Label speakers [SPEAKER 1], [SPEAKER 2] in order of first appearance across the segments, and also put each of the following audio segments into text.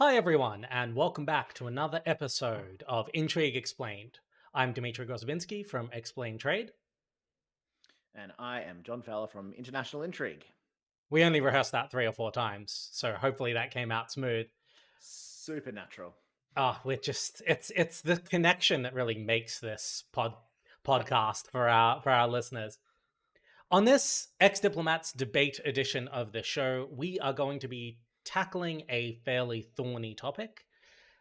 [SPEAKER 1] Hi, everyone, and welcome back to another episode of Intrigue Explained. I'm Dmitry from Explain Trade.
[SPEAKER 2] And I am John Fowler from International Intrigue.
[SPEAKER 1] We only rehearsed that 3 or 4 times, so hopefully that came out smooth.
[SPEAKER 2] Supernatural.
[SPEAKER 1] It's the connection that really makes this podcast for our listeners. On this Ex-Diplomats debate edition of the show, we are going to be tackling a fairly thorny topic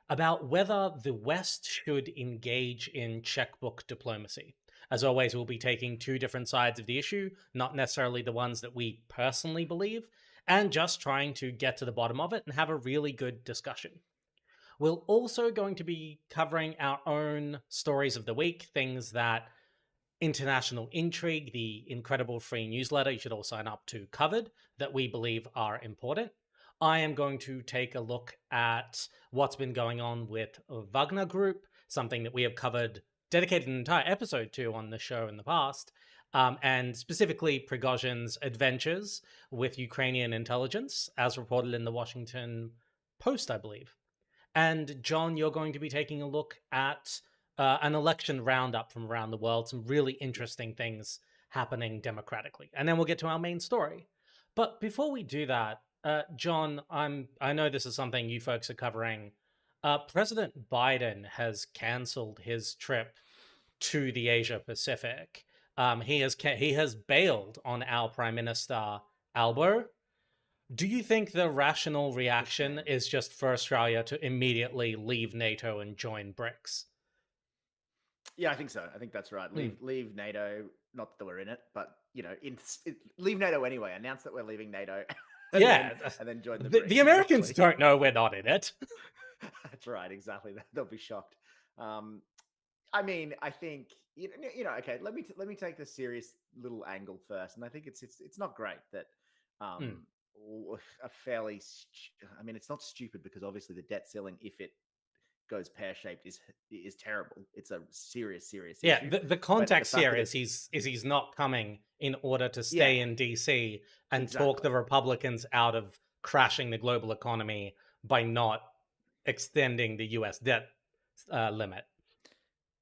[SPEAKER 1] about whether the West should engage in checkbook diplomacy. As always, we'll be taking two different sides of the issue, not necessarily the ones that we personally believe, and just trying to get to the bottom of it and have a really good discussion. We're also going to be covering our own stories of the week, things that International Intrigue, the incredible free newsletter you should all sign up to, covered that we believe are important. I am going to take a look at what's been going on with Wagner Group, something that we have covered, dedicated an entire episode to on the show in the past, and specifically Prigozhin's adventures with Ukrainian intelligence, as reported in the Washington Post, I believe. And John, you're going to be taking a look at an election roundup from around the world, some really interesting things happening democratically. And then we'll get to our main story. But before we do that, John, I know this is something you folks are covering. President Biden has canceled his trip to the Asia Pacific. He has bailed on our Prime Minister Albo. Do you think the rational
[SPEAKER 2] What a
[SPEAKER 1] reaction
[SPEAKER 2] shame.
[SPEAKER 1] is just for Australia to immediately leave NATO and join BRICS?
[SPEAKER 2] Yeah, I think so. I think that's right.
[SPEAKER 1] Hmm.
[SPEAKER 2] Leave NATO. Not that we're in it, but leave NATO anyway. Announce that we're leaving NATO, and then
[SPEAKER 1] Yeah,
[SPEAKER 2] and then join the
[SPEAKER 1] the
[SPEAKER 2] BRICS.
[SPEAKER 1] Americans
[SPEAKER 2] Exactly.
[SPEAKER 1] don't know we're not in it.
[SPEAKER 2] That's right. Exactly. They'll be shocked. Um, I mean, I think Okay, let me take the serious little angle first, and I think it's not great that
[SPEAKER 1] Hmm.
[SPEAKER 2] um a fairly. I mean, it's not stupid because obviously the debt ceiling, if it goes pear shaped, is terrible. It's a serious
[SPEAKER 1] Yeah,
[SPEAKER 2] issue.
[SPEAKER 1] the
[SPEAKER 2] But the
[SPEAKER 1] context
[SPEAKER 2] fact
[SPEAKER 1] here
[SPEAKER 2] that
[SPEAKER 1] is
[SPEAKER 2] it's
[SPEAKER 1] he's not coming in order to
[SPEAKER 2] yeah,
[SPEAKER 1] stay in DC and talk
[SPEAKER 2] exactly.
[SPEAKER 1] the Republicans out of crashing the global economy by not extending the U.S. debt limit.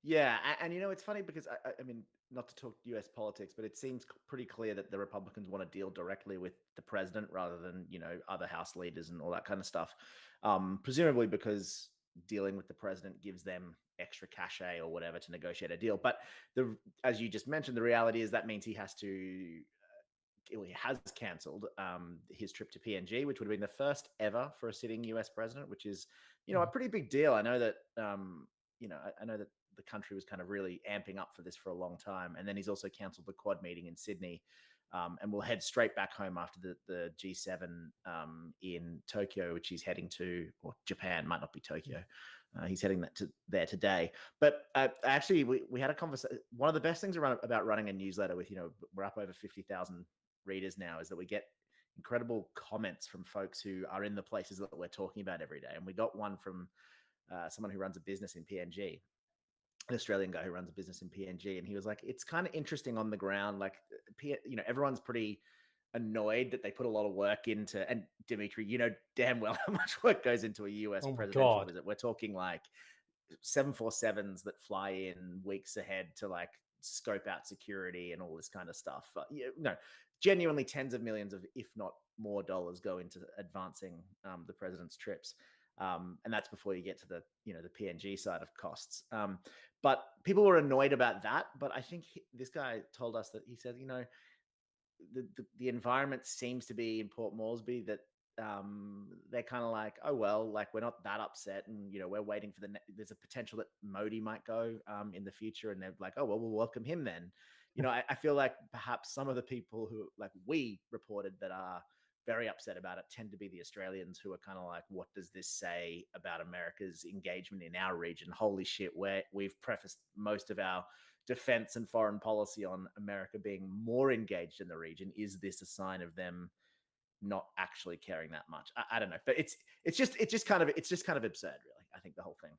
[SPEAKER 2] Yeah, and it's funny because I mean, not to talk U.S. politics, but it seems pretty clear that the Republicans want to deal directly with the president rather than other House leaders and all that kind of stuff. Presumably because dealing with the president gives them extra cachet or whatever to negotiate a deal. But as you just mentioned, the reality is that means he has to. He has cancelled his trip to PNG, which would have been the first ever for a sitting US president, which is, a pretty big deal. I know that, I know that the country was kind of really amping up for this for a long time. And then he's also cancelled the Quad meeting in Sydney. And we'll head straight back home after the G7 in Tokyo, which he's heading to, or Japan, might not be Tokyo. He's heading there today. But actually, we had a conversation. One of the best things about running a newsletter with, we're up over 50,000 readers now, is that we get incredible comments from folks who are in the places that we're talking about every day. And we got one from someone who runs a business in PNG, an Australian guy who runs a business in PNG, and he was like, "It's kind of interesting on the ground. Like, everyone's pretty annoyed that they put a lot of work into." And Dimitri, you know damn well how much work goes into a US
[SPEAKER 1] Oh my
[SPEAKER 2] presidential
[SPEAKER 1] god.
[SPEAKER 2] visit. We're talking like 747s that fly in weeks ahead to like scope out security and all this kind of stuff. No, genuinely tens of millions of, if not more, dollars go into advancing the president's trips. And that's before you get to the PNG side of costs. But people were annoyed about that. But I think this guy told us that he said, the environment seems to be in Port Moresby that they're kind of like, oh well, like we're not that upset, and we're waiting for there's a potential that Modi might go in the future, and they're like, oh well, we'll welcome him then. I feel like perhaps some of the people who, like we reported, that are very upset about it tend to be the Australians who are kind of like, what does this say about America's engagement in our region? Holy shit, we've prefaced most of our defense and foreign policy on America being more engaged in the region. Is this a sign of them not actually caring that much? I don't know, but it's just kind of absurd, really. I think the whole thing.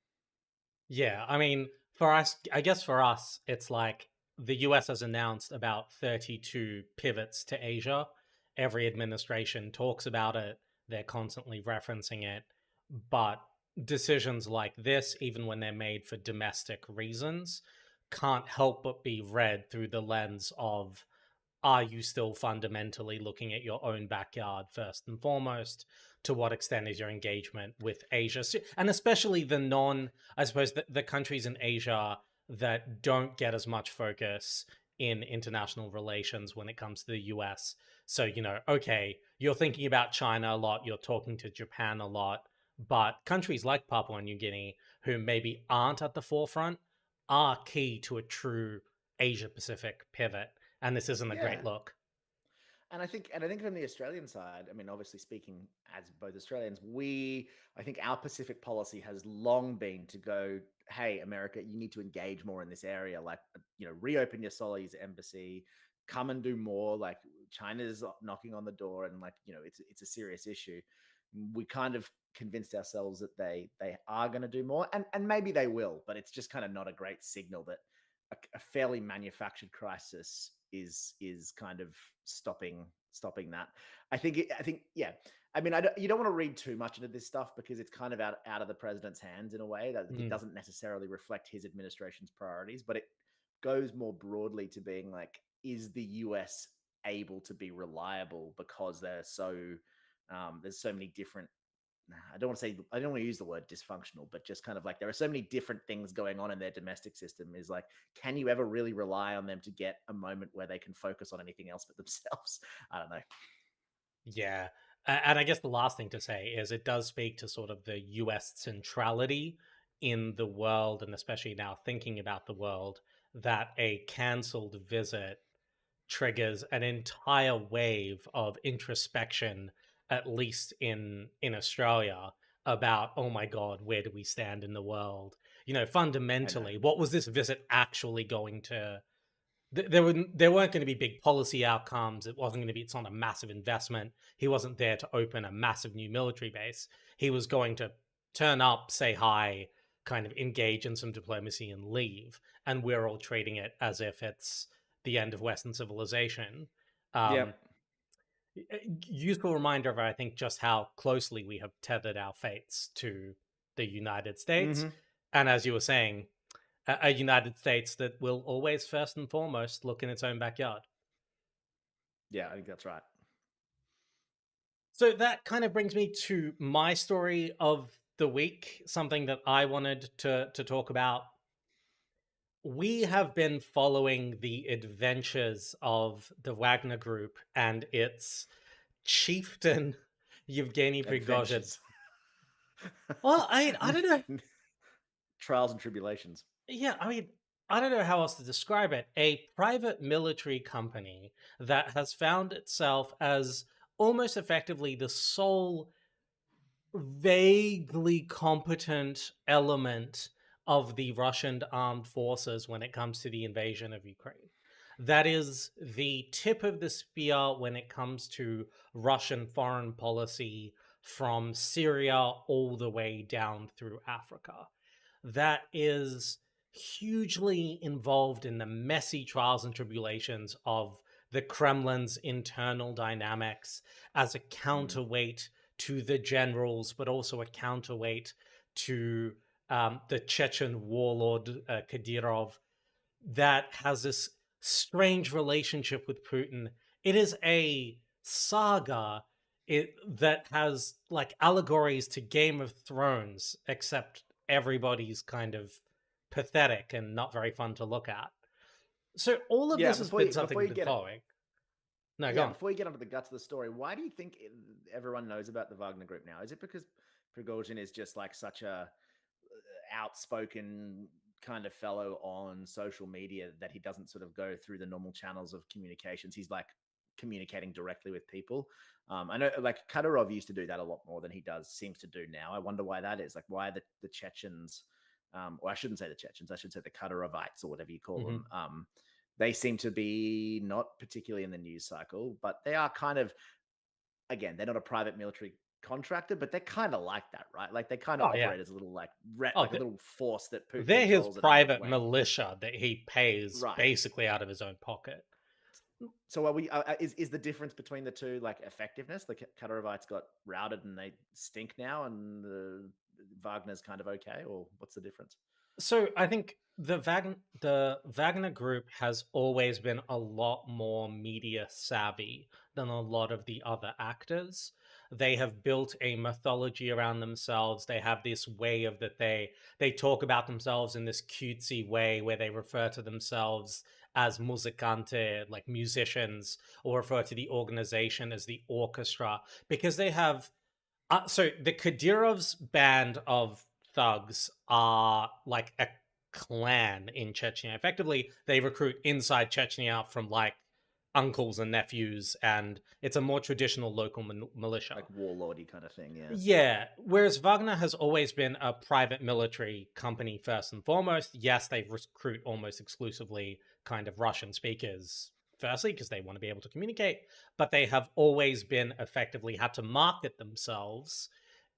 [SPEAKER 1] Yeah, I mean, for us, I guess for us, it's like the US has announced about 32 pivots to Asia. Every administration talks about it, they're constantly referencing it. but decisions like this, even when they're made for domestic reasons, can't help but be read through the lens of, are you still fundamentally looking at your own backyard first and foremost? To what extent is your engagement with Asia, and especially the I suppose, the countries in Asia that don't get as much focus in international relations when it comes to the US? So, okay, you're thinking about China a lot, you're talking to Japan a lot, but countries like Papua New Guinea, who maybe aren't at the forefront, are key to a true Asia Pacific pivot, and this isn't a
[SPEAKER 2] Yeah.
[SPEAKER 1] great look.
[SPEAKER 2] And I think from the Australian side, I mean, obviously speaking as both Australians, I think our Pacific policy has long been to go, hey, America, you need to engage more in this area, like reopen your Solis embassy, come and do more. Like China's knocking on the door, and it's a serious issue. We kind of convinced ourselves that they are going to do more, and maybe they will, but it's just kind of not a great signal that a fairly manufactured crisis is kind of stopping that. I think yeah. I mean, you don't want to read too much into this stuff because it's kind of out of the president's hands in a way that it
[SPEAKER 1] Mm.
[SPEAKER 2] doesn't necessarily reflect his administration's priorities, but it goes more broadly to being like, is the US able to be reliable because there's so many different, I don't want to use the word dysfunctional, but just kind of like there are so many different things going on in their domestic system. Is like, can you ever really rely on them to get a moment where they can focus on anything else but themselves? I don't know.
[SPEAKER 1] Yeah. And I guess the last thing to say is it does speak to sort of the US centrality in the world, and especially now thinking about the world, that a cancelled visit triggers an entire wave of introspection, at least in Australia, about, oh my god, where do we stand in the world?
[SPEAKER 2] I know.
[SPEAKER 1] Fundamentally, what was this visit actually going to? There weren't going to be big policy outcomes. It wasn't going to be. It's not a massive investment. He wasn't there to open a massive new military base. He was going to turn up, say hi, kind of engage in some diplomacy and leave. And we're all treating it as if it's the end of Western civilization. Um,
[SPEAKER 2] Yep.
[SPEAKER 1] Useful reminder of, I think, just how closely we have tethered our fates to the United States.
[SPEAKER 2] Hmm.
[SPEAKER 1] And as you were saying, a United States that will always, first and foremost, look in its own backyard.
[SPEAKER 2] Yeah, I think that's right.
[SPEAKER 1] So that kind of brings me to my story of the week, something that I wanted to talk about. We have been following the adventures of the Wagner Group and its chieftain, Yevgeny Prigozhin.
[SPEAKER 2] Adventures.
[SPEAKER 1] Well, I don't know.
[SPEAKER 2] Trials and tribulations.
[SPEAKER 1] Yeah, I don't know how else to describe it. A private military company that has found itself as almost effectively the sole vaguely competent element of the Russian armed forces when it comes to the invasion of Ukraine. That is the tip of the spear when it comes to Russian foreign policy, from Syria all the way down through Africa. That is hugely involved in the messy trials and tribulations of the Kremlin's internal dynamics as a
[SPEAKER 2] Mm.
[SPEAKER 1] counterweight to the generals, but also a counterweight to the Chechen warlord Kadyrov, that has this strange relationship with Putin. It is a saga that has like allegories to Game of Thrones, except everybody's kind of pathetic and not very fun to look at. So all of
[SPEAKER 2] Yeah,
[SPEAKER 1] this has been something we've been
[SPEAKER 2] get
[SPEAKER 1] following. No, go
[SPEAKER 2] yeah,
[SPEAKER 1] on.
[SPEAKER 2] before you get onto the guts of the story, why do you think everyone knows about the Wagner Group now? Is it because Prigozhin is just like such a outspoken kind of fellow on social media that he doesn't sort of go through the normal channels of communications? He's like communicating directly with people. I know like Kadyrov used to do that a lot more than he seems to do now. I wonder why that is. Like why the Chechens, or I shouldn't say the Chechens, I should say the Kadyrovites or whatever you call
[SPEAKER 1] Hmm.
[SPEAKER 2] them. They seem to be not particularly in the news cycle, but they are kind of, again, they're not a private military contractor, but they're kind of like that, right? Like they kind of
[SPEAKER 1] Oh yeah.
[SPEAKER 2] operate as a little
[SPEAKER 1] Oh,
[SPEAKER 2] like a little force that Putin
[SPEAKER 1] they're his
[SPEAKER 2] controls at arm's
[SPEAKER 1] private
[SPEAKER 2] length.
[SPEAKER 1] militia that he pays
[SPEAKER 2] Right.
[SPEAKER 1] basically out of his own pocket.
[SPEAKER 2] So are we? Is the difference between the two like effectiveness? The Kadarovites got routed and they stink now, and the Wagner's kind of okay, or what's the difference?
[SPEAKER 1] So I think the Wagner group has always been a lot more media savvy than a lot of the other actors. They have built a mythology around themselves. They have this way of that they talk about themselves in this cutesy way where they refer to themselves as musicante, like musicians, or refer to the organization as the orchestra because they have so the Kadyrov's band of thugs are like a clan in Chechnya. Effectively, they recruit inside Chechnya from like uncles and nephews, and it's a more traditional local militia.
[SPEAKER 2] Like warlordy kind of thing, yeah.
[SPEAKER 1] Yeah, whereas Wagner has always been a private military company first and foremost. Yes, they recruit almost exclusively kind of Russian speakers, firstly, because they want to be able to communicate, but they have always been effectively had to market themselves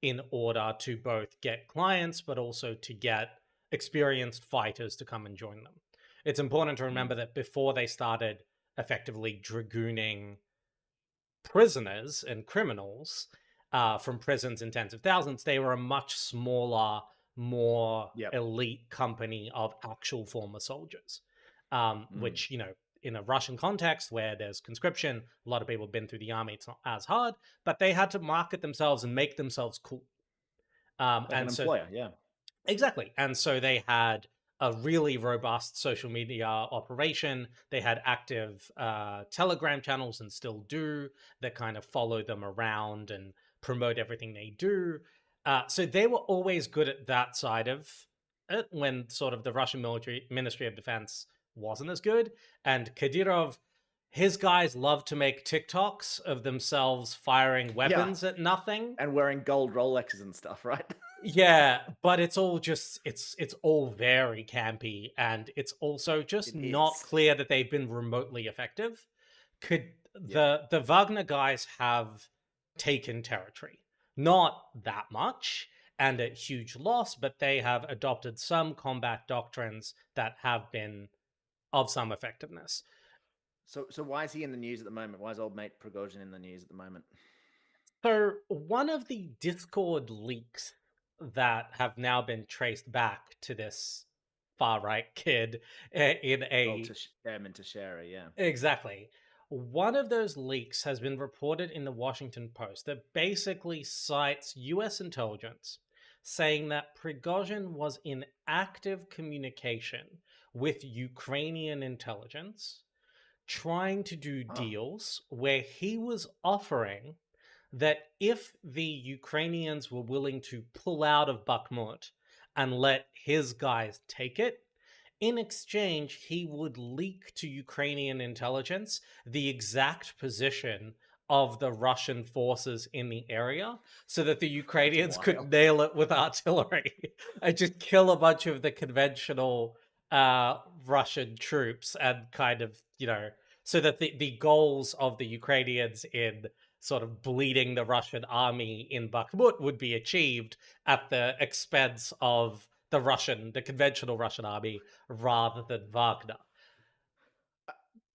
[SPEAKER 1] in order to both get clients, but also to get experienced fighters to come and join them. It's important to
[SPEAKER 2] Mm.
[SPEAKER 1] remember that before they started effectively dragooning prisoners and criminals from prisons in tens of thousands, they were a much smaller, more
[SPEAKER 2] Yep.
[SPEAKER 1] elite company of actual former soldiers.
[SPEAKER 2] Mm.
[SPEAKER 1] Which, you know, in a Russian context where there's conscription, a lot of people have been through the army, it's not as hard, but they had to market themselves and make themselves cool.
[SPEAKER 2] Like an
[SPEAKER 1] And so
[SPEAKER 2] employer, yeah.
[SPEAKER 1] Exactly. And so they had a really robust social media operation. They had active Telegram channels and still do that kind of follow them around and promote everything they do. So they were always good at that side of it when sort of the Russian military Ministry of Defense wasn't as good. And Kadyrov, his guys love to make TikToks of themselves firing
[SPEAKER 2] Yeah.
[SPEAKER 1] weapons at nothing.
[SPEAKER 2] And wearing gold Rolexes and stuff, right?
[SPEAKER 1] Yeah, but it's all just it's all very campy and it's also just
[SPEAKER 2] It
[SPEAKER 1] not
[SPEAKER 2] is.
[SPEAKER 1] clear that they've been remotely effective. Could
[SPEAKER 2] Yeah.
[SPEAKER 1] the Wagner guys have taken territory? Not that much and a huge loss, but they have adopted some combat doctrines that have been of some effectiveness.
[SPEAKER 2] So why is he in the news at the moment? Why is old mate Prigozhin in the news at the moment?
[SPEAKER 1] So, one of the Discord leaks that have now been traced back to this far right kid in
[SPEAKER 2] Oh,
[SPEAKER 1] a
[SPEAKER 2] Chairman Teixeira, yeah.
[SPEAKER 1] exactly. One of those leaks has been reported in the Washington Post that basically cites US intelligence saying that Prigozhin was in active communication with Ukrainian intelligence trying to do
[SPEAKER 2] Oh,
[SPEAKER 1] deals where he was offering that if the Ukrainians were willing to pull out of Bakhmut and let his guys take it, in exchange, he would leak to Ukrainian intelligence the exact position of the Russian forces in the area so that the
[SPEAKER 2] that's
[SPEAKER 1] Ukrainians could
[SPEAKER 2] wild.
[SPEAKER 1] nail it with artillery and just kill a bunch of the conventional Russian troops and kind of, you know, so that the goals of the Ukrainians in sort of bleeding the Russian army in Bakhmut would be achieved at the expense of the conventional Russian army rather than Wagner.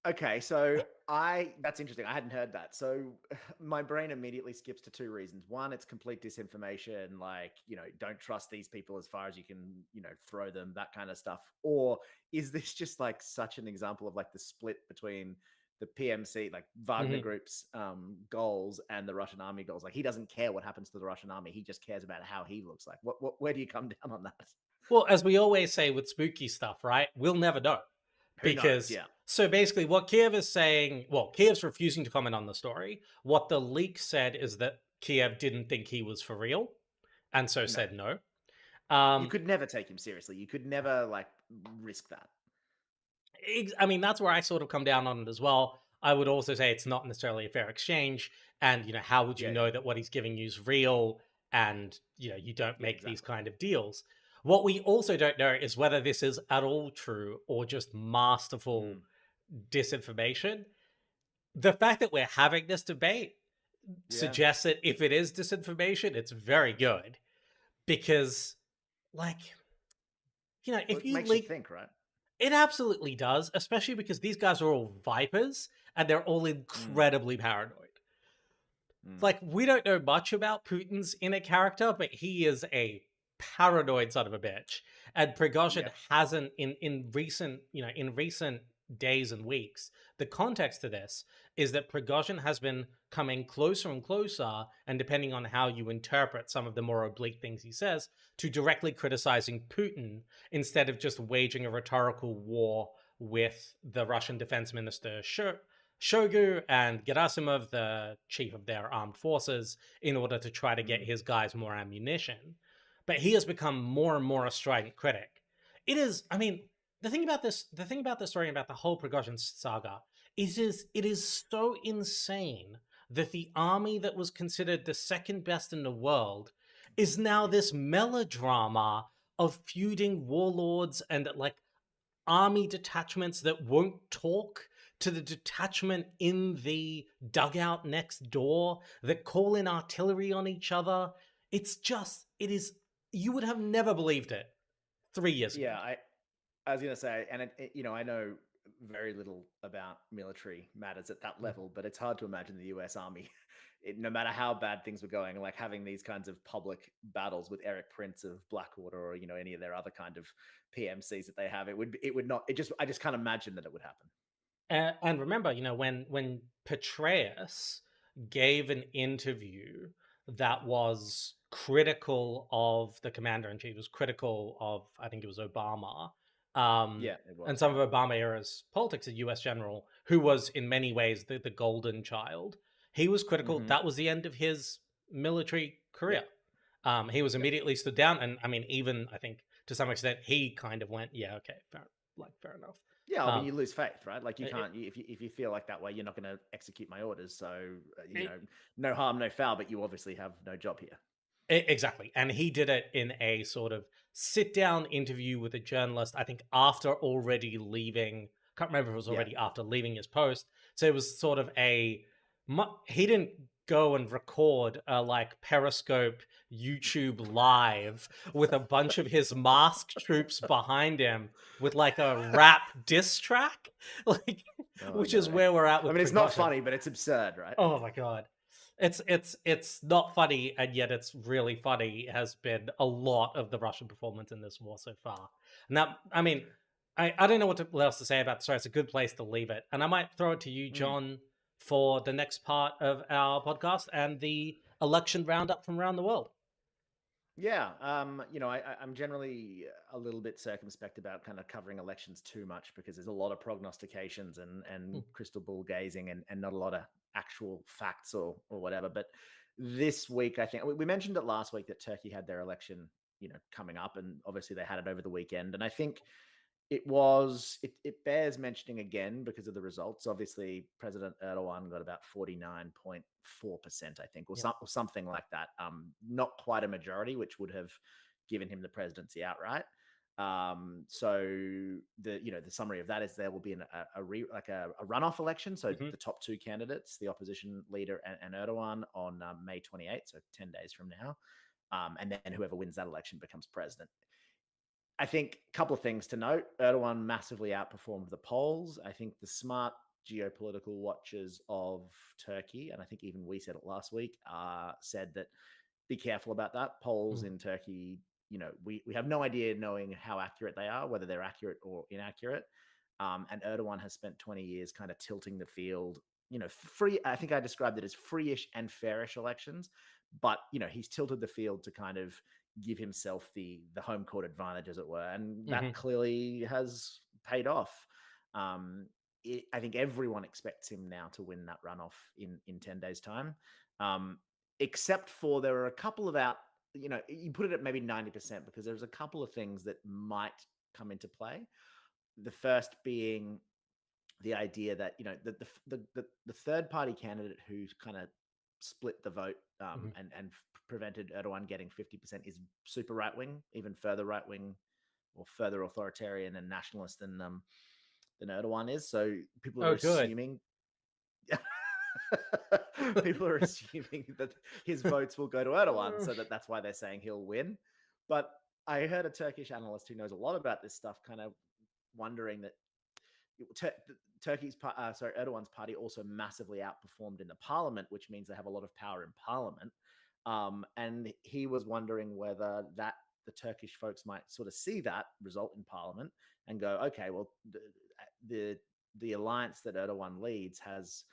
[SPEAKER 2] Okay, so I that's interesting. I hadn't heard that. So my brain immediately skips to two reasons. One, it's complete disinformation, like, don't trust these people as far as you can, throw them, that kind of stuff. Or is this just like such an example of like the split between the PMC, like Wagner
[SPEAKER 1] Mhm.
[SPEAKER 2] Group's goals and the Russian army goals? Like he doesn't care what happens to the Russian army. He just cares about how he looks like. Where do you come down on that?
[SPEAKER 1] Well, as we always say with spooky stuff, right? We'll never know.
[SPEAKER 2] Who knows?
[SPEAKER 1] Because
[SPEAKER 2] Yeah.
[SPEAKER 1] so basically what Kiev is saying, well, Kiev's refusing to comment on the story. What the leak said is that Kiev didn't think he was for real and so
[SPEAKER 2] No.
[SPEAKER 1] said no.
[SPEAKER 2] You
[SPEAKER 1] Um
[SPEAKER 2] could never take him seriously. You could never like risk that.
[SPEAKER 1] I mean, that's where I sort of come down on it as well. I would also say it's not necessarily a fair exchange. And, you know, how would you
[SPEAKER 2] Yeah, yeah.
[SPEAKER 1] know that what he's giving you is real and, you know, you don't
[SPEAKER 2] Yeah,
[SPEAKER 1] make these
[SPEAKER 2] exactly.
[SPEAKER 1] kind of deals? What we also don't know is whether this is at all true or just masterful
[SPEAKER 2] Mm.
[SPEAKER 1] disinformation. The fact that we're having this debate
[SPEAKER 2] Yeah.
[SPEAKER 1] suggests that if it is disinformation, it's very good because, like, you know,
[SPEAKER 2] Well,
[SPEAKER 1] if
[SPEAKER 2] it
[SPEAKER 1] you
[SPEAKER 2] makes you
[SPEAKER 1] leak
[SPEAKER 2] think, right?
[SPEAKER 1] It absolutely does, especially because these guys are all vipers and they're all
[SPEAKER 2] Mm,
[SPEAKER 1] incredibly paranoid.
[SPEAKER 2] mm.
[SPEAKER 1] Like, we don't know much about Putin's inner character, but he is a paranoid son of a bitch. And Prigozhin
[SPEAKER 2] Yeah.
[SPEAKER 1] hasn't in recent, in recent days and weeks, the context to this is that Prigozhin has been coming closer and closer, and depending on how you interpret some of the more oblique things he says, to directly criticizing Putin instead of just waging a rhetorical war with the Russian defense minister Shogu and Gerasimov, the chief of their armed forces, in order to try to get
[SPEAKER 2] Mm,
[SPEAKER 1] his guys more ammunition. But he has become more and more a strident critic. It is, I mean, the thing about this story about the whole Prigozhin saga it is so insane that the army that was considered the second best in the world is now
[SPEAKER 2] yeah.
[SPEAKER 1] this melodrama of feuding warlords and like army detachments that won't talk to the detachment in the dugout next door that call in artillery on each other. It is, you would have never believed it 3 years ago.
[SPEAKER 2] Yeah, I was gonna say, and I know very little about military matters at that level, but it's hard to imagine the U.S. Army, no matter how bad things were going, like having these kinds of public battles with Eric Prince of Blackwater, or any of their other kind of PMCs that they have. It would not. I just can't imagine that it would happen.
[SPEAKER 1] And remember, when Petraeus gave an interview that was critical of the commander in chief, was critical of, I think it was Obama, um,
[SPEAKER 2] Yeah, it
[SPEAKER 1] and
[SPEAKER 2] was.
[SPEAKER 1] some
[SPEAKER 2] Yeah.
[SPEAKER 1] of Obama era's politics, a U.S. general who was in many ways the golden child. He was critical.
[SPEAKER 2] Mm-hmm.
[SPEAKER 1] That was the end of his military
[SPEAKER 2] Yep.
[SPEAKER 1] career. He was
[SPEAKER 2] Yep.
[SPEAKER 1] immediately stood down, and I mean, even I think to some extent, he kind of went, "Yeah, okay, fair enough."
[SPEAKER 2] Yeah, I mean,
[SPEAKER 1] Um,
[SPEAKER 2] you lose faith, right? Like you
[SPEAKER 1] it,
[SPEAKER 2] can't if you feel like that way, you're not going to execute my orders. So
[SPEAKER 1] it,
[SPEAKER 2] no harm, no foul. But you obviously have no job here.
[SPEAKER 1] Exactly. And he did it in a sort of sit down interview with a journalist, I think after already leaving, can't remember if it was
[SPEAKER 2] Yeah.
[SPEAKER 1] already after leaving his post. So it was sort of he didn't go and record a like Periscope YouTube live with a bunch of his masked troops behind him with like a rap diss track, like,
[SPEAKER 2] Oh
[SPEAKER 1] which is
[SPEAKER 2] no.
[SPEAKER 1] where we're at
[SPEAKER 2] I
[SPEAKER 1] with
[SPEAKER 2] mean, it's not
[SPEAKER 1] Prigozhin.
[SPEAKER 2] funny, but it's absurd, right?
[SPEAKER 1] Oh my god. It's not funny, and yet it's really funny. Has been a lot of the Russian performance in this war so far. And that, I mean, I don't know what else to say about the story. It's a good place to leave it. And I might throw it to you,
[SPEAKER 2] Mm.
[SPEAKER 1] John, for the next part of our podcast and the election roundup from around the world.
[SPEAKER 2] Yeah, I'm generally a little bit circumspect about kind of covering elections too much because there's a lot of prognostications and
[SPEAKER 1] Hmm.
[SPEAKER 2] crystal ball gazing and not a lot of actual facts or whatever. But this week, I think we mentioned it last week that Turkey had their election, coming up, and obviously they had it over the weekend. And I think it bears mentioning again because of the results. Obviously, President Erdogan got about 49.4%, I think,
[SPEAKER 1] Yep.
[SPEAKER 2] or something like that. Not quite a majority, which would have given him the presidency outright. So the summary of that is there will be a runoff election. So
[SPEAKER 1] Hmm.
[SPEAKER 2] the top two candidates, the opposition leader and Erdogan, on May 28th, so 10 days from now, and then whoever wins that election becomes president. I think a couple of things to note. Erdogan massively outperformed the polls. I think the smart geopolitical watchers of Turkey, and I think even we said it last week, said that be careful about that. Polls in Turkey, we have no idea knowing how accurate they are, whether they're accurate or inaccurate. And Erdogan has spent 20 years kind of tilting the field, free. I think I described it as free-ish and fairish elections, but he's tilted the field to kind of give himself the home court advantage, as it were, and that
[SPEAKER 1] Hmm.
[SPEAKER 2] clearly has paid off. Um, I think everyone expects him now to win that runoff in 10 days' time, um, except for there are a couple of you put it at maybe 90% because there's a couple of things that might come into play. The first being the idea that the third party candidate who's kind of split the vote,
[SPEAKER 1] Hmm.
[SPEAKER 2] and prevented Erdogan getting 50% is super right wing, even further right wing or further authoritarian and nationalist than Erdogan is. So people are
[SPEAKER 1] Oh, good.
[SPEAKER 2] assuming people are assuming that his votes will go to Erdogan, so that's why they're saying he'll win. But I heard a Turkish analyst who knows a lot about this stuff kind of wondering that Turkey's Erdogan's party also massively outperformed in the parliament, which means they have a lot of power in parliament. And he was wondering whether that the Turkish folks might sort of see that result in parliament and go, okay, well, the alliance that Erdogan leads has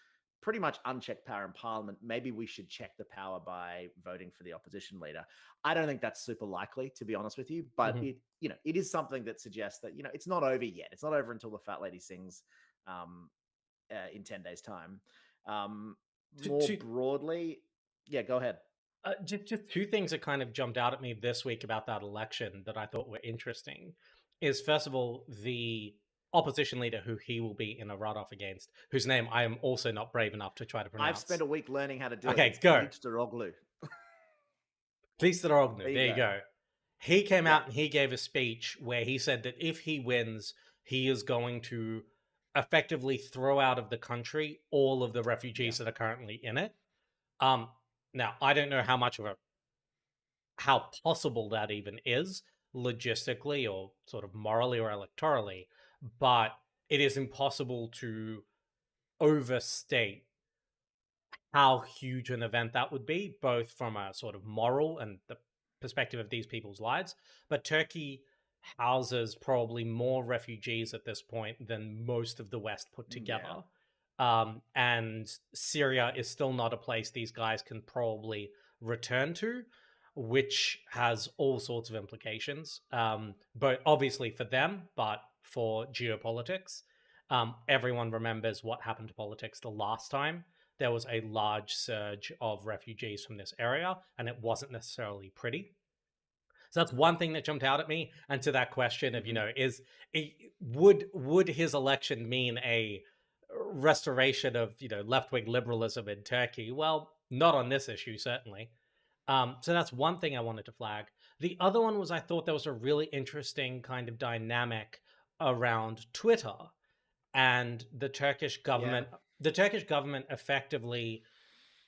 [SPEAKER 2] pretty much unchecked power in parliament. Maybe we should check the power by voting for the opposition leader. I don't think that's super likely, to be honest with you, but
[SPEAKER 1] Mhm.
[SPEAKER 2] it is something that suggests that it's not over yet. It's not over until the fat lady sings um, in 10 days' time.
[SPEAKER 1] To,
[SPEAKER 2] More
[SPEAKER 1] to
[SPEAKER 2] broadly, yeah, go ahead.
[SPEAKER 1] just two things that kind of jumped out at me this week about that election that I thought were interesting is, first of all, the opposition leader who he will be in a runoff against, whose name I am also not brave enough to try to
[SPEAKER 2] I've spent
[SPEAKER 1] pronounce.
[SPEAKER 2] a week learning how to do it.
[SPEAKER 1] Okay,
[SPEAKER 2] It's
[SPEAKER 1] go.
[SPEAKER 2] Kılıçdaroğlu.
[SPEAKER 1] Kılıçdaroğlu,
[SPEAKER 2] There you
[SPEAKER 1] there you
[SPEAKER 2] go.
[SPEAKER 1] go. He came
[SPEAKER 2] Yeah,
[SPEAKER 1] out and he gave a speech where he said that if he wins, he is going to effectively throw out of the country all of the
[SPEAKER 2] yeah,
[SPEAKER 1] refugees that are currently in it. Um, Now I don't know how possible that even is logistically or sort of morally or electorally, but it is impossible to overstate how huge an event that would be, both from a sort of moral and the perspective of these people's lives. But Turkey houses probably more refugees at this point than most of the West put
[SPEAKER 2] yeah.
[SPEAKER 1] together. And Syria is still not a place these guys can probably return to, which has all sorts of implications, but obviously for them, but for geopolitics. Everyone remembers what happened to politics the last time there was a large surge of refugees from this area, and it wasn't necessarily pretty. So that's one thing that jumped out at me. And to that question of,
[SPEAKER 2] Hmm.
[SPEAKER 1] would his election mean a restoration of left wing liberalism in Turkey? Well, not on this issue, certainly. So that's one thing I wanted to flag. The other one was I thought there was a really interesting kind of dynamic around Twitter and the Turkish
[SPEAKER 2] Yeah.
[SPEAKER 1] government. The Turkish government effectively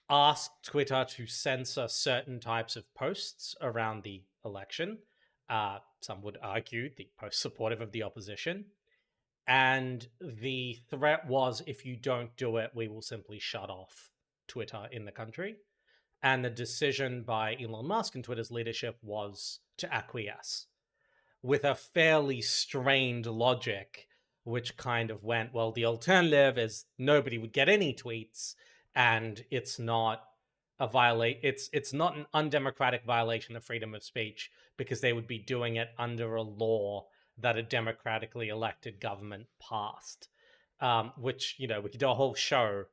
[SPEAKER 1] asked Twitter to censor certain types of posts around the election. Some would argue the post supportive of the opposition. And the threat was, if you don't do it, we will simply shut off Twitter in the country. And the decision by Elon Musk and Twitter's leadership was to acquiesce with a fairly strained logic, which kind of went, well, the alternative is nobody would get any tweets, and it's not it's not an undemocratic violation of freedom of speech because they would be doing it under a law that a democratically elected government passed. Which we could do a whole show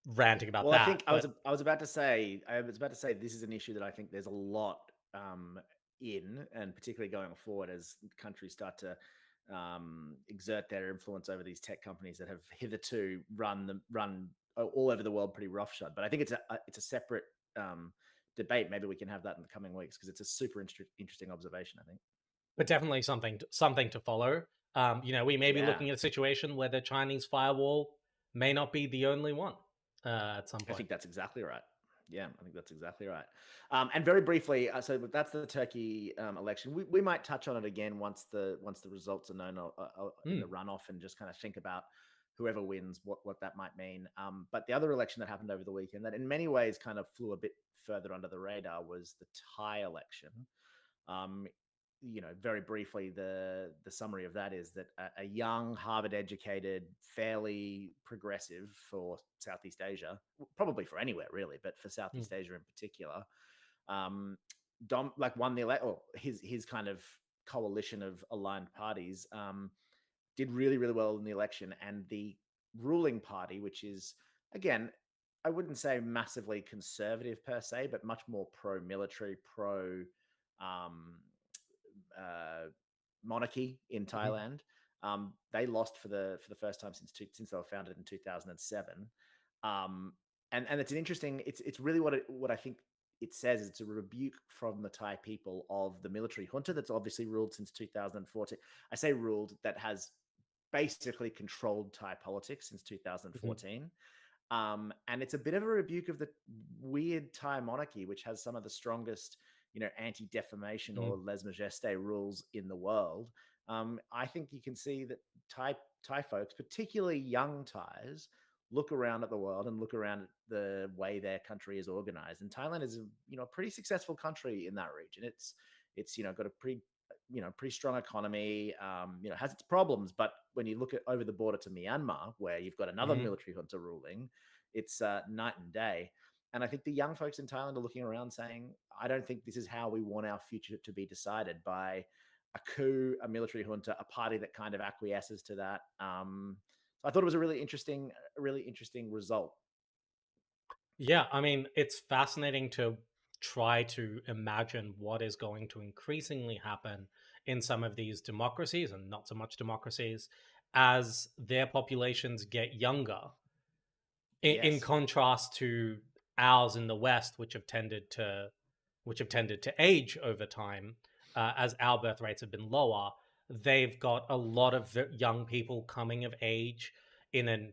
[SPEAKER 1] ranting about
[SPEAKER 2] Well, I
[SPEAKER 1] that,
[SPEAKER 2] think
[SPEAKER 1] but
[SPEAKER 2] I was about to say this is an issue that I think there's a lot in, and particularly going forward as countries start to exert their influence over these tech companies that have hitherto run all over the world pretty roughshod. But I think it's a separate debate. Maybe we can have that in the coming weeks because it's a super interesting observation, I think.
[SPEAKER 1] definitely something to follow. We may be
[SPEAKER 2] Yeah.
[SPEAKER 1] looking at a situation where the Chinese firewall may not be the only one at some
[SPEAKER 2] I
[SPEAKER 1] point.
[SPEAKER 2] think that's exactly right. Yeah, I think that's exactly right. And very briefly, so that's the Turkey election. We might touch on it again once the results are known in the
[SPEAKER 1] Hmm.
[SPEAKER 2] runoff, and just kind of think about whoever wins, what that might mean. But the other election that happened over the weekend, that in many ways kind of flew a bit further under the radar, was the Thai election. Um, very briefly, the summary of that is that a young, Harvard-educated, fairly progressive for Southeast Asia, probably for anywhere really, but for
[SPEAKER 1] Hmm.
[SPEAKER 2] Southeast Asia in particular, um, won the or his kind of coalition of aligned parties, did really really well in the election, and the ruling party, which is again, I wouldn't say massively conservative per se, but much more pro-military, pro um, uh, monarchy in
[SPEAKER 1] Mhm.
[SPEAKER 2] Thailand. They lost for the first time since they were founded in 2007. Um, and it's an interesting. It's really what I think it says. It's a rebuke from the Thai people of the military junta that's obviously ruled since 2014. I say ruled, that has basically controlled Thai politics since
[SPEAKER 1] Mhm.
[SPEAKER 2] 2014. And it's a bit of a rebuke of the weird Thai monarchy, which has some of the strongest, anti-defamation
[SPEAKER 1] Mhm.
[SPEAKER 2] or lèse majesté rules in the world. I think you can see that Thai folks, particularly young Thais, look around at the world and look around at the way their country is organized. And Thailand is a pretty successful country in that region. It's got a pretty strong economy. Has its problems, but when you look at over the border to Myanmar, where you've got another
[SPEAKER 1] Mhm.
[SPEAKER 2] military junta ruling, it's night and day. And I think the young folks in Thailand are looking around saying, I don't think this is how we want our future to be decided by a coup, a military junta, a party that kind of acquiesces to that. So I thought it was a really interesting result.
[SPEAKER 1] Yeah, I mean, it's fascinating to try to imagine what is going to increasingly happen in some of these democracies and not so much democracies as their populations get younger, in
[SPEAKER 2] Yes.
[SPEAKER 1] contrast to ours in the West, which have tended to age over time, as our birth rates have been lower. They've got a lot of young people coming of age in a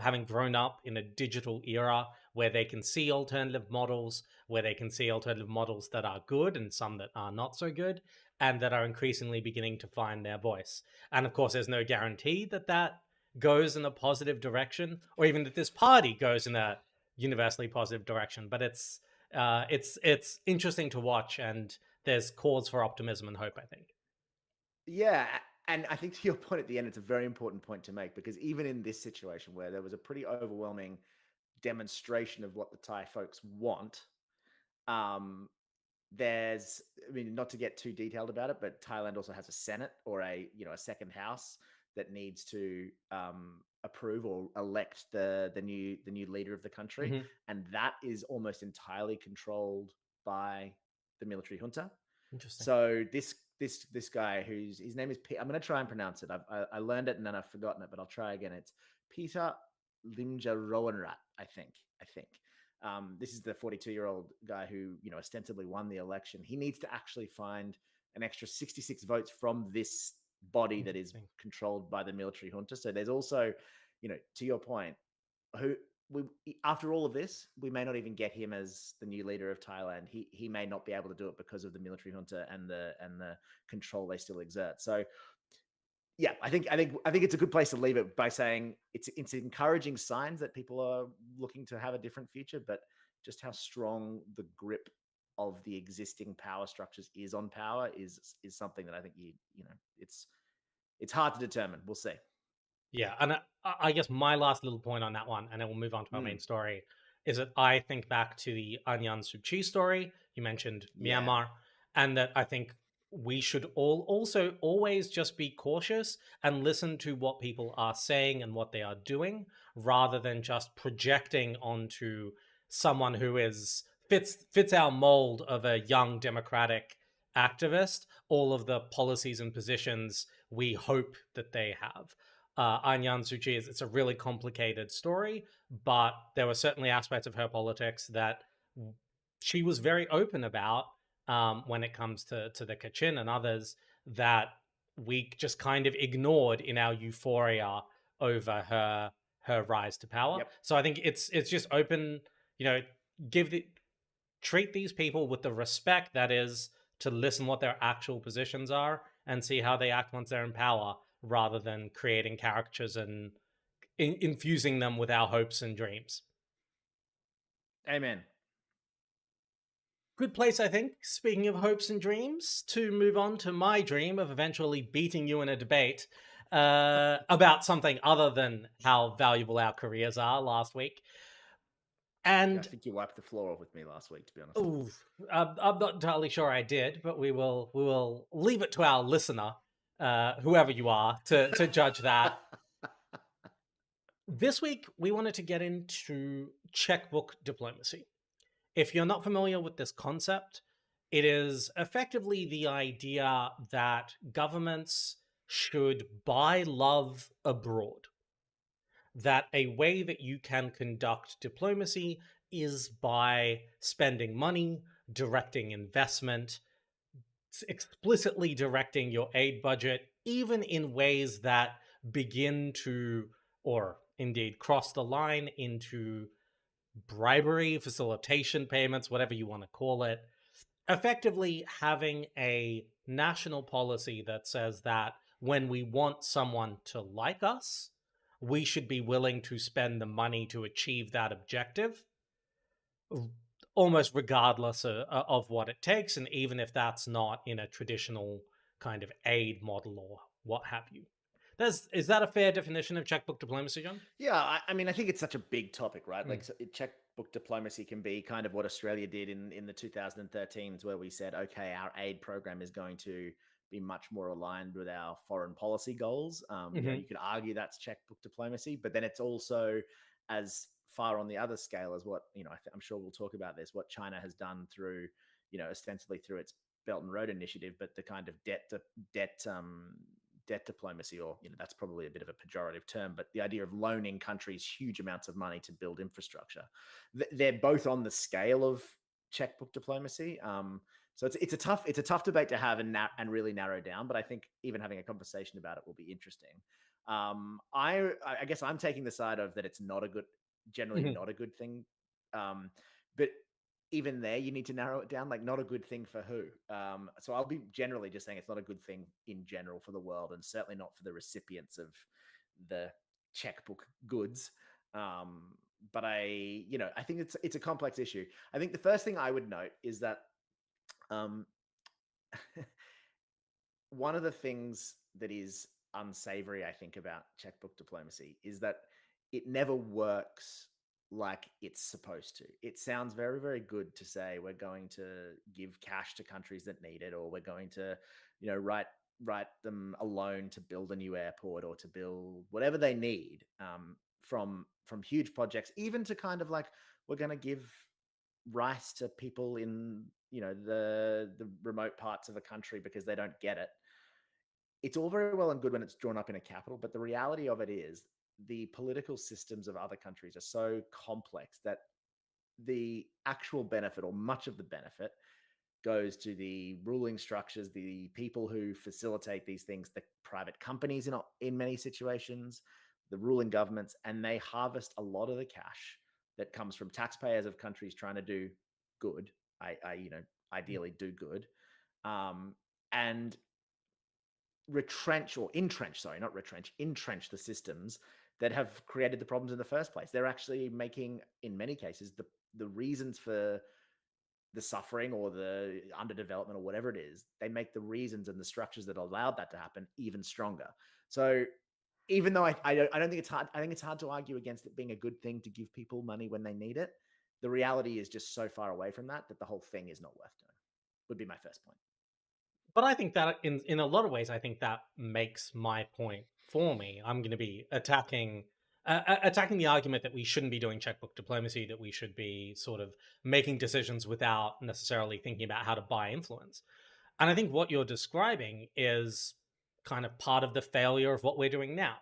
[SPEAKER 1] having grown up in a digital era where they can see alternative models, where they can see alternative models that are good and some that are not so good, and that are increasingly beginning to find their voice. And of course, there's no guarantee that that goes in a positive direction, or even that this party goes in a universally positive direction. But it's interesting to watch, and there's cause for optimism and hope, I think.
[SPEAKER 2] Yeah. And I think to your point at the end, it's a very important point to make because even in this situation where there was a pretty overwhelming demonstration of what the Thai folks want, um, there's I mean, not to get too detailed about it, but Thailand also has a senate or a second house that needs to approve or elect the new leader of the country,
[SPEAKER 1] Hmm.
[SPEAKER 2] and that is almost entirely controlled by the military junta.
[SPEAKER 1] Interesting.
[SPEAKER 2] So this guy whose his name is I'm going to try and pronounce it. I learned it and then I've forgotten it, but I'll try again. It's Peter Limja Rowanrat, I think. This is the 42-year-old guy who ostensibly won the election. He needs to actually find an extra 66 votes from this body that is
[SPEAKER 1] Interesting.
[SPEAKER 2] controlled by the military junta. So there's also, to your point, who we after all of this, we may not even get him as the new leader of Thailand. He may not be able to do it because of the military junta and the control they still exert. So yeah, I think it's a good place to leave it by saying it's encouraging signs that people are looking to have a different future, but just how strong the grip of the existing power structures is on power is something that I think it's hard to determine. We'll see.
[SPEAKER 1] Yeah, and I guess my last little point on that one, and then we'll move on to our
[SPEAKER 2] Mm,
[SPEAKER 1] main story, is that I think back to the Aung San Suu Kyi story. You mentioned
[SPEAKER 2] yeah.
[SPEAKER 1] Myanmar, and that I think we should all also always just be cautious and listen to what people are saying and what they are doing, rather than just projecting onto someone who is fits our mold of a young democratic activist all of the policies and positions we hope that they have. Aung San Suu Kyi it's a really complicated story, but there were certainly aspects of her politics that she was very open about, when it comes to the Kachin and others that we just kind of ignored in our euphoria over her rise to power.
[SPEAKER 2] Yep.
[SPEAKER 1] So I think it's just open, you know, give the treat these people with the respect that is to listen what their actual positions are and see how they act once they're in power, rather than creating caricatures and infusing them with our hopes and dreams.
[SPEAKER 2] Amen.
[SPEAKER 1] Good place, I think, speaking of hopes and dreams, to move on to my dream of eventually beating you in a debate about something other than how valuable our careers are last week.
[SPEAKER 2] Yeah, I
[SPEAKER 1] And
[SPEAKER 2] think you wiped the floor off with me last week, to be honest.
[SPEAKER 1] ooh, I'm not entirely sure I did, but we will leave it to our listener, whoever you are, to judge that. This week we wanted to get into checkbook diplomacy. If you're not familiar with this concept, it is effectively the idea that governments should buy love abroad. That a way that you can conduct diplomacy is by spending money, directing investment, explicitly directing your aid budget, even in ways that begin to, or indeed cross the line into bribery, facilitation payments, whatever you want to call it. Effectively, having a national policy that says that when we want someone to like us, we should be willing to spend the money to achieve that objective, almost regardless of what it takes, and even if that's not in a traditional kind of aid model or what have you. Is that a fair definition of checkbook diplomacy, John?
[SPEAKER 2] Yeah, I mean, I think it's such a big topic, right?
[SPEAKER 1] Mm.
[SPEAKER 2] Like, so checkbook diplomacy can be kind of what Australia did in the 2013s, where we said, okay, our aid program is going to be much more aligned with our foreign policy goals.
[SPEAKER 1] Mm-hmm.
[SPEAKER 2] You could argue that's checkbook diplomacy, but then it's also as far on the other scale as what I'm sure we'll talk about this. What China has done through, ostensibly through its Belt and Road Initiative, but the kind of debt debt diplomacy, or that's probably a bit of a pejorative term, but the idea of loaning countries huge amounts of money to build infrastructure. They're both on the scale of checkbook diplomacy. So it's a tough debate to have and really narrow down. But I think even having a conversation about it will be interesting. I guess I'm taking the side of that it's not a good, generally
[SPEAKER 1] Mm-hmm.
[SPEAKER 2] not a good thing. But even there, you need to narrow it down. Like, not a good thing for who? So I'll be generally just saying it's not a good thing in general for the world, and certainly not for the recipients of the checkbook goods. But I think it's a complex issue. I think the first thing I would note is that um, one of the things that is unsavory, I think, about checkbook diplomacy is that it never works like it's supposed to. It sounds very, very good to say we're going to give cash to countries that need it, or we're going to, write them a loan to build a new airport or to build whatever they need, from huge projects, even to kind of like, we're going to give rice to people in the remote parts of a country because they don't get it. It's all very well and good when it's drawn up in a capital, but the reality of it is the political systems of other countries are so complex that the actual benefit, or much of the benefit, goes to the ruling structures, the people who facilitate these things, the private companies in many situations, the ruling governments, and they harvest a lot of the cash that comes from taxpayers of countries trying to do good. Ideally do good, and retrench or entrench, sorry, not retrench, entrench the systems that have created the problems in the first place. They're actually making, in many cases, the reasons for the suffering or the underdevelopment or whatever it is, they make the reasons and the structures that allowed that to happen even stronger. So even though I don't think it's hard, I think it's hard to argue against it being a good thing to give people money when they need it. The reality is just so far away from that the whole thing is not worth doing. Would be my first point.
[SPEAKER 1] But I think that in a lot of ways, I think that makes my point for me. I'm going to be attacking the argument that we shouldn't be doing checkbook diplomacy, that we should be sort of making decisions without necessarily thinking about how to buy influence. And I think what you're describing is kind of part of the failure of what we're doing now.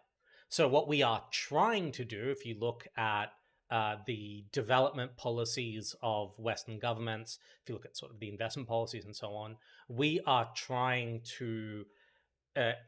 [SPEAKER 1] So, what we are trying to do, if you look at the development policies of Western governments, if you look at sort of the investment policies and so on, we are trying to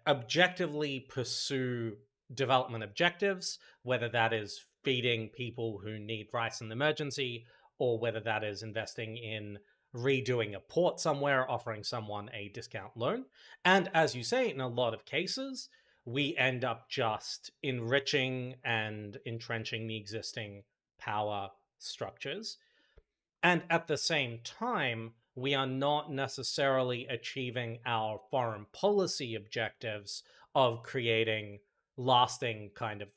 [SPEAKER 1] objectively pursue development objectives, whether that is feeding people who need rice in emergency, or whether that is investing in redoing a port somewhere, offering someone a discount loan. And as you say, in a lot of cases, we end up just enriching and entrenching the existing power structures. And at the same time, we are not necessarily achieving our foreign policy objectives of creating lasting kind of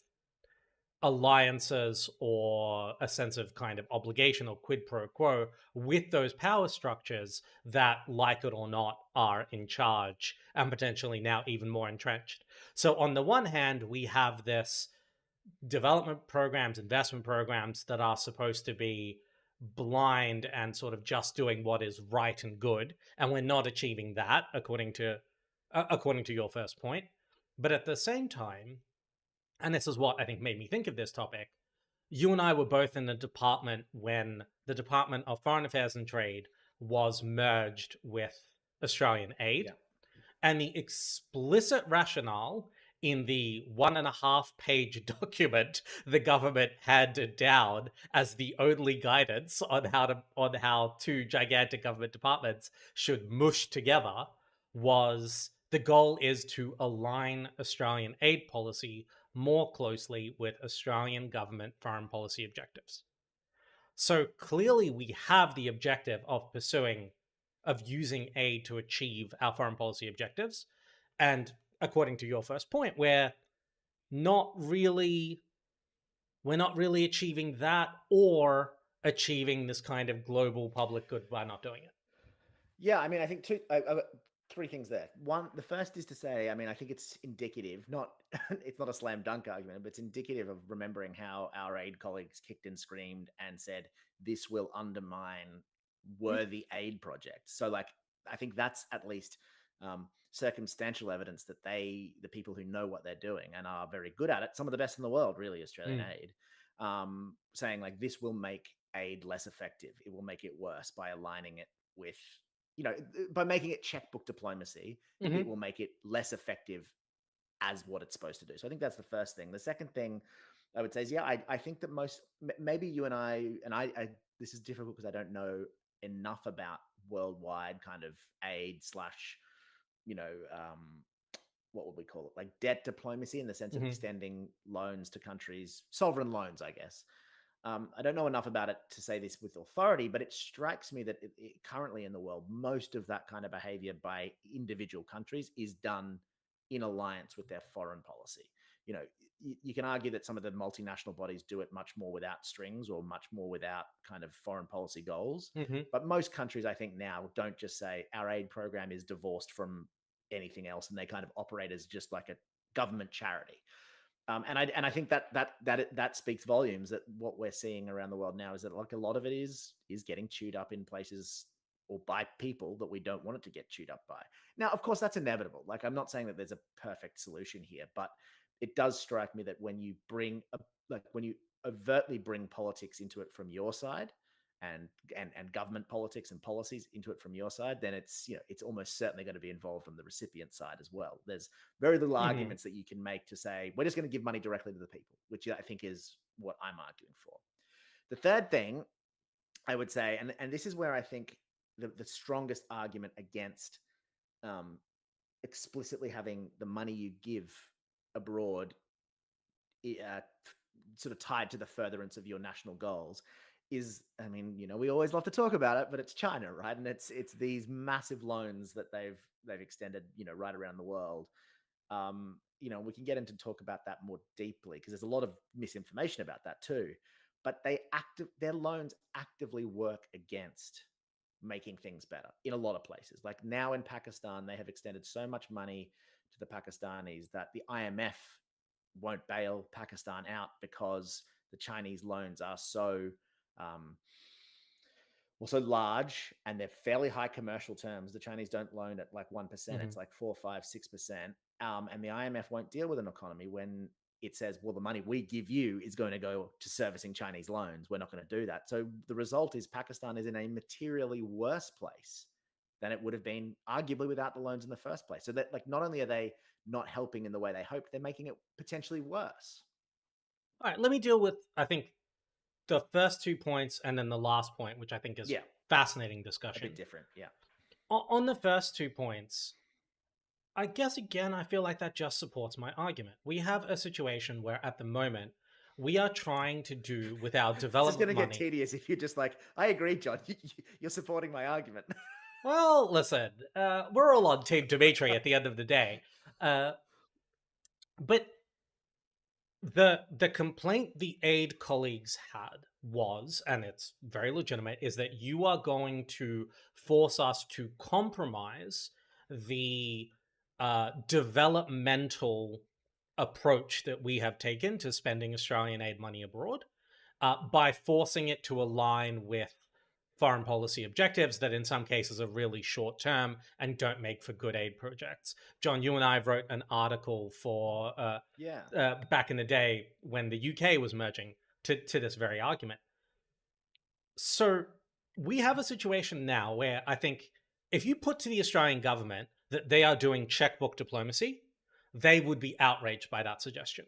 [SPEAKER 1] alliances or a sense of kind of obligation or quid pro quo with those power structures that, like it or not, are in charge and potentially now even more entrenched. So, on the one hand, we have this development programs, investment programs that are supposed to be blind and sort of just doing what is right and good, and we're not achieving that according to your first point. But at the same time, and this is what I think made me think of this topic, you and I were both in the department when the Department of Foreign Affairs and Trade was merged with Australian Aid.
[SPEAKER 2] Yeah.
[SPEAKER 1] And the explicit rationale in the 1.5 page document the government handed down as the only guidance on how two gigantic government departments should mush together was the goal is to align Australian aid policy more closely with Australian government foreign policy objectives. So clearly, we have the objective of using aid to achieve our foreign policy objectives. And according to your first point, not really, we're not really achieving that or achieving this kind of global public good by not doing it.
[SPEAKER 2] Yeah, I mean, I think three things there. One, the first is to say, I mean, I think it's indicative, not it's not a slam dunk argument, but it's indicative of remembering how our aid colleagues kicked and screamed and said this will undermine worthy aid projects. So, like, I think that's at least circumstantial evidence that the people who know what they're doing and are very good at it, some of the best in the world, really, Australian
[SPEAKER 1] Mm.
[SPEAKER 2] aid, saying like this will make aid less effective. It will make it worse by aligning it with by making it checkbook diplomacy, it
[SPEAKER 1] Mm-hmm.
[SPEAKER 2] will make it less effective as what it's supposed to do. So I think that's the first thing. The second thing I would say is, yeah, I think that maybe you and I, this is difficult because I don't know enough about worldwide kind of aid slash, you know, what would we call it? Like debt diplomacy in the sense of
[SPEAKER 1] Mm-hmm.
[SPEAKER 2] extending loans to countries, sovereign loans, I guess. I don't know enough about it to say this with authority, but it strikes me that currently in the world, most of that kind of behavior by individual countries is done in alliance with their foreign policy. You know, you can argue that some of the multinational bodies do it much more without strings or much more without kind of foreign policy goals.
[SPEAKER 1] Mm-hmm.
[SPEAKER 2] But most countries, I think, now don't just say our aid program is divorced from anything else and they kind of operate as just like a government charity. And I think that speaks volumes that what we're seeing around the world now is that like a lot of it is getting chewed up in places or by people that we don't want it to get chewed up by. Now, of course, that's inevitable. Like I'm not saying that there's a perfect solution here, but it does strike me that when you when you overtly bring politics into it from your side and government politics and policies into it from your side, then it's almost certainly going to be involved on the recipient side as well. There's very little
[SPEAKER 1] Mm-hmm.
[SPEAKER 2] arguments that you can make to say we're just going to give money directly to the people, which I think is what I'm arguing for. The third thing I would say, and this is where I think the strongest argument against um, explicitly having the money you give abroad uh, sort of tied to the furtherance of your national goals is, I mean, we always love to talk about it, but it's China, right? And it's these massive loans that they've extended, right around the world. We can get into talk about that more deeply because there's a lot of misinformation about that too. But their loans actively work against making things better in a lot of places. Like now in Pakistan, they have extended so much money to the Pakistanis that the IMF won't bail Pakistan out because the Chinese loans are um, also large and they're fairly high commercial terms. The Chinese don't loan at like 1%,
[SPEAKER 1] Mm-hmm.
[SPEAKER 2] it's like 4, 5, 6%. And the IMF won't deal with an economy when it says, well, the money we give you is going to go to servicing Chinese loans. We're not going to do that. So the result is Pakistan is in a materially worse place than it would have been arguably without the loans in the first place. So that like not only are they not helping in the way they hoped, they're making it potentially worse.
[SPEAKER 1] All right, let me deal with, I think, the first 2 points and then the last point, which I think is
[SPEAKER 2] Yeah,
[SPEAKER 1] fascinating
[SPEAKER 2] a bit
[SPEAKER 1] discussion.
[SPEAKER 2] different. Yeah.
[SPEAKER 1] On the first 2 points, I guess again, I feel like that just supports my argument. We have a situation where at the moment, we are trying to do with our
[SPEAKER 2] This is going
[SPEAKER 1] development
[SPEAKER 2] to get
[SPEAKER 1] money.
[SPEAKER 2] tedious if you're just like, I agree, John. You're supporting my argument.
[SPEAKER 1] Well, listen, we're all on Team Dmitry at the end of the day. Uh, but the complaint the aid colleagues had was, and it's very legitimate, is that you are going to force us to compromise the developmental approach that we have taken to spending Australian aid money abroad by forcing it to align with foreign policy objectives that in some cases are really short term and don't make for good aid projects. John, you and I wrote an article for
[SPEAKER 2] Yeah.
[SPEAKER 1] back in the day when the UK was merging to this very argument. So we have a situation now where I think if you put to the Australian government that they are doing checkbook diplomacy, they would be outraged by that suggestion.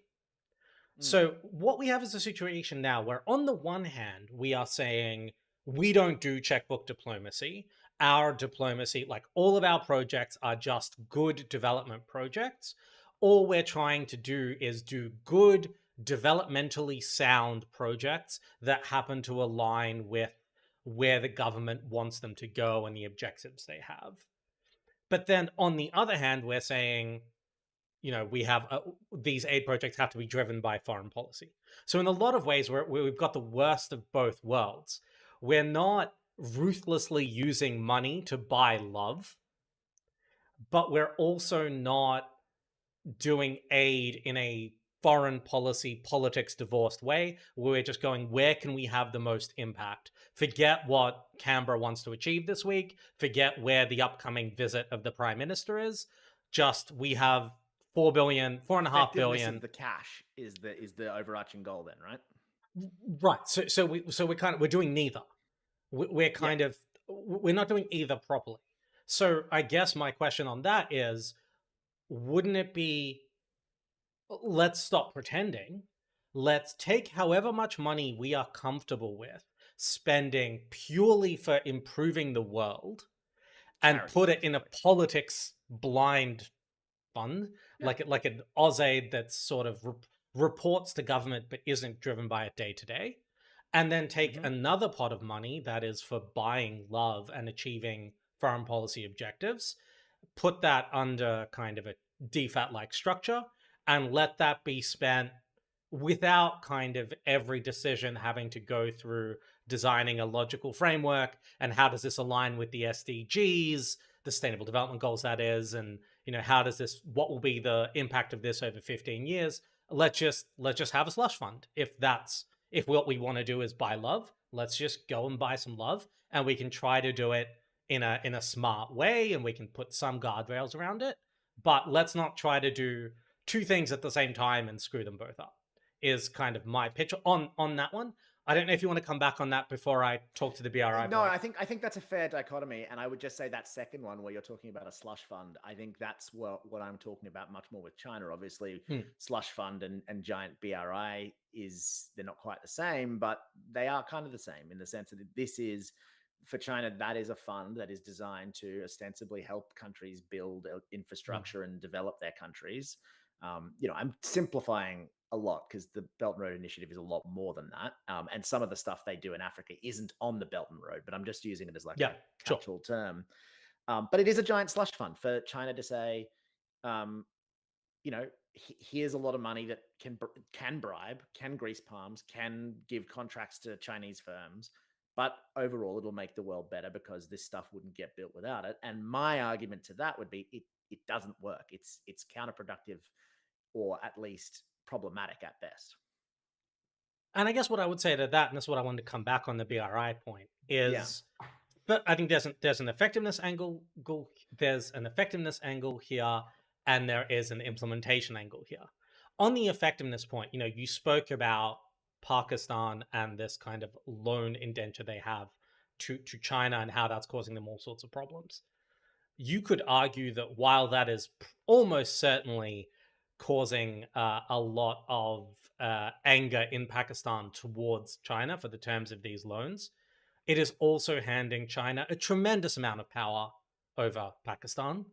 [SPEAKER 2] Mm.
[SPEAKER 1] So what we have is a situation now where on the one hand, we are saying we don't do checkbook diplomacy our diplomacy, like all of our projects are just good development projects. All we're trying to do is do good, developmentally sound projects that happen to align with where the government wants them to go and the objectives they have. But then on the other hand, we're saying, we have these aid projects have to be driven by foreign policy. So in a lot of ways, we've got the worst of both worlds. We're not ruthlessly using money to buy love, but we're also not doing aid in a foreign policy politics divorced way where we're just going, where can we have the most impact? Forget what Canberra wants to achieve this week, forget where the upcoming visit of the prime minister is. Just, we have 4 billion, 4.5 billion.
[SPEAKER 2] Effectiveness of the cash is the overarching goal then, right?
[SPEAKER 1] Right. So we're doing neither. We're
[SPEAKER 2] Yeah.
[SPEAKER 1] kind of, we're not doing either properly. So I guess my question on that is, wouldn't it be, let's stop pretending. Let's take however much money we are comfortable with spending purely for improving the world and
[SPEAKER 2] Charity,
[SPEAKER 1] put it in a
[SPEAKER 2] basically.
[SPEAKER 1] politics blind fund,
[SPEAKER 2] Yeah.
[SPEAKER 1] like an AusAid that sort of reports to government but isn't driven by it day to day. And then take
[SPEAKER 2] Hmm.
[SPEAKER 1] another pot of money that is for buying love and achieving foreign policy objectives, put that under kind of a DFAT like structure, and let that be spent without kind of every decision having to go through designing a logical framework and how does this align with the SDGs, the Sustainable Development Goals, that is, and how does this, what will be the impact of this over 15 years. Let's just have a slush fund. If what we want to do is buy love, let's just go and buy some love, and we can try to do it in a smart way, and we can put some guardrails around it. But let's not try to do two things at the same time and screw them both up. Is kind of my pitch on that one. I don't know if you want to come back on that before I talk to the BRI
[SPEAKER 2] No,
[SPEAKER 1] point.
[SPEAKER 2] I think that's a fair dichotomy, and I would just say that second one where you're talking about a slush fund, I think that's what I'm talking about much more with China. Obviously,
[SPEAKER 1] Hmm.
[SPEAKER 2] slush fund and giant BRI they're not quite the same, but they are kind of the same in the sense that this is for China, that is a fund that is designed to ostensibly help countries build
[SPEAKER 1] Hmm.
[SPEAKER 2] infrastructure and develop their countries. I'm simplifying a lot because the Belt and Road Initiative is a lot more than that. And some of the stuff they do in Africa isn't on the Belt and Road, but I'm just using it as like
[SPEAKER 1] Yeah,
[SPEAKER 2] a
[SPEAKER 1] sure.
[SPEAKER 2] catch-all term. But it is a giant slush fund for China to say, um, here's a lot of money that can bribe, can grease palms, can give contracts to Chinese firms. But overall, it'll make the world better because this stuff wouldn't get built without it. And my argument to that would be it doesn't work. It's counterproductive or at least problematic at best.
[SPEAKER 1] And I guess what I would say to that, and this is what I wanted to come back on the BRI point,
[SPEAKER 2] Yeah.
[SPEAKER 1] is, but I think there's an effectiveness angle. There's an effectiveness angle here, and there is an implementation angle here. On the effectiveness point, you spoke about Pakistan and this kind of loan indenture they have to China and how that's causing them all sorts of problems. You could argue that while that is almost certainly causing a lot of anger in Pakistan towards China for the terms of these loans, it is also handing China a tremendous amount of power over Pakistan,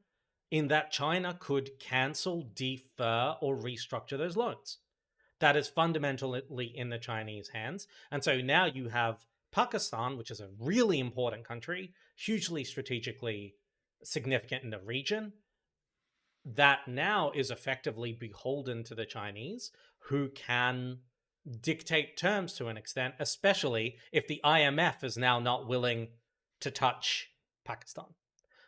[SPEAKER 1] in that China could cancel, defer, or restructure those loans. That is fundamentally in the Chinese hands. And so now you have Pakistan, which is a really important country, hugely strategically significant in the region, that now is effectively beholden to the Chinese, who can dictate terms to an extent, especially if the IMF is now not willing to touch Pakistan.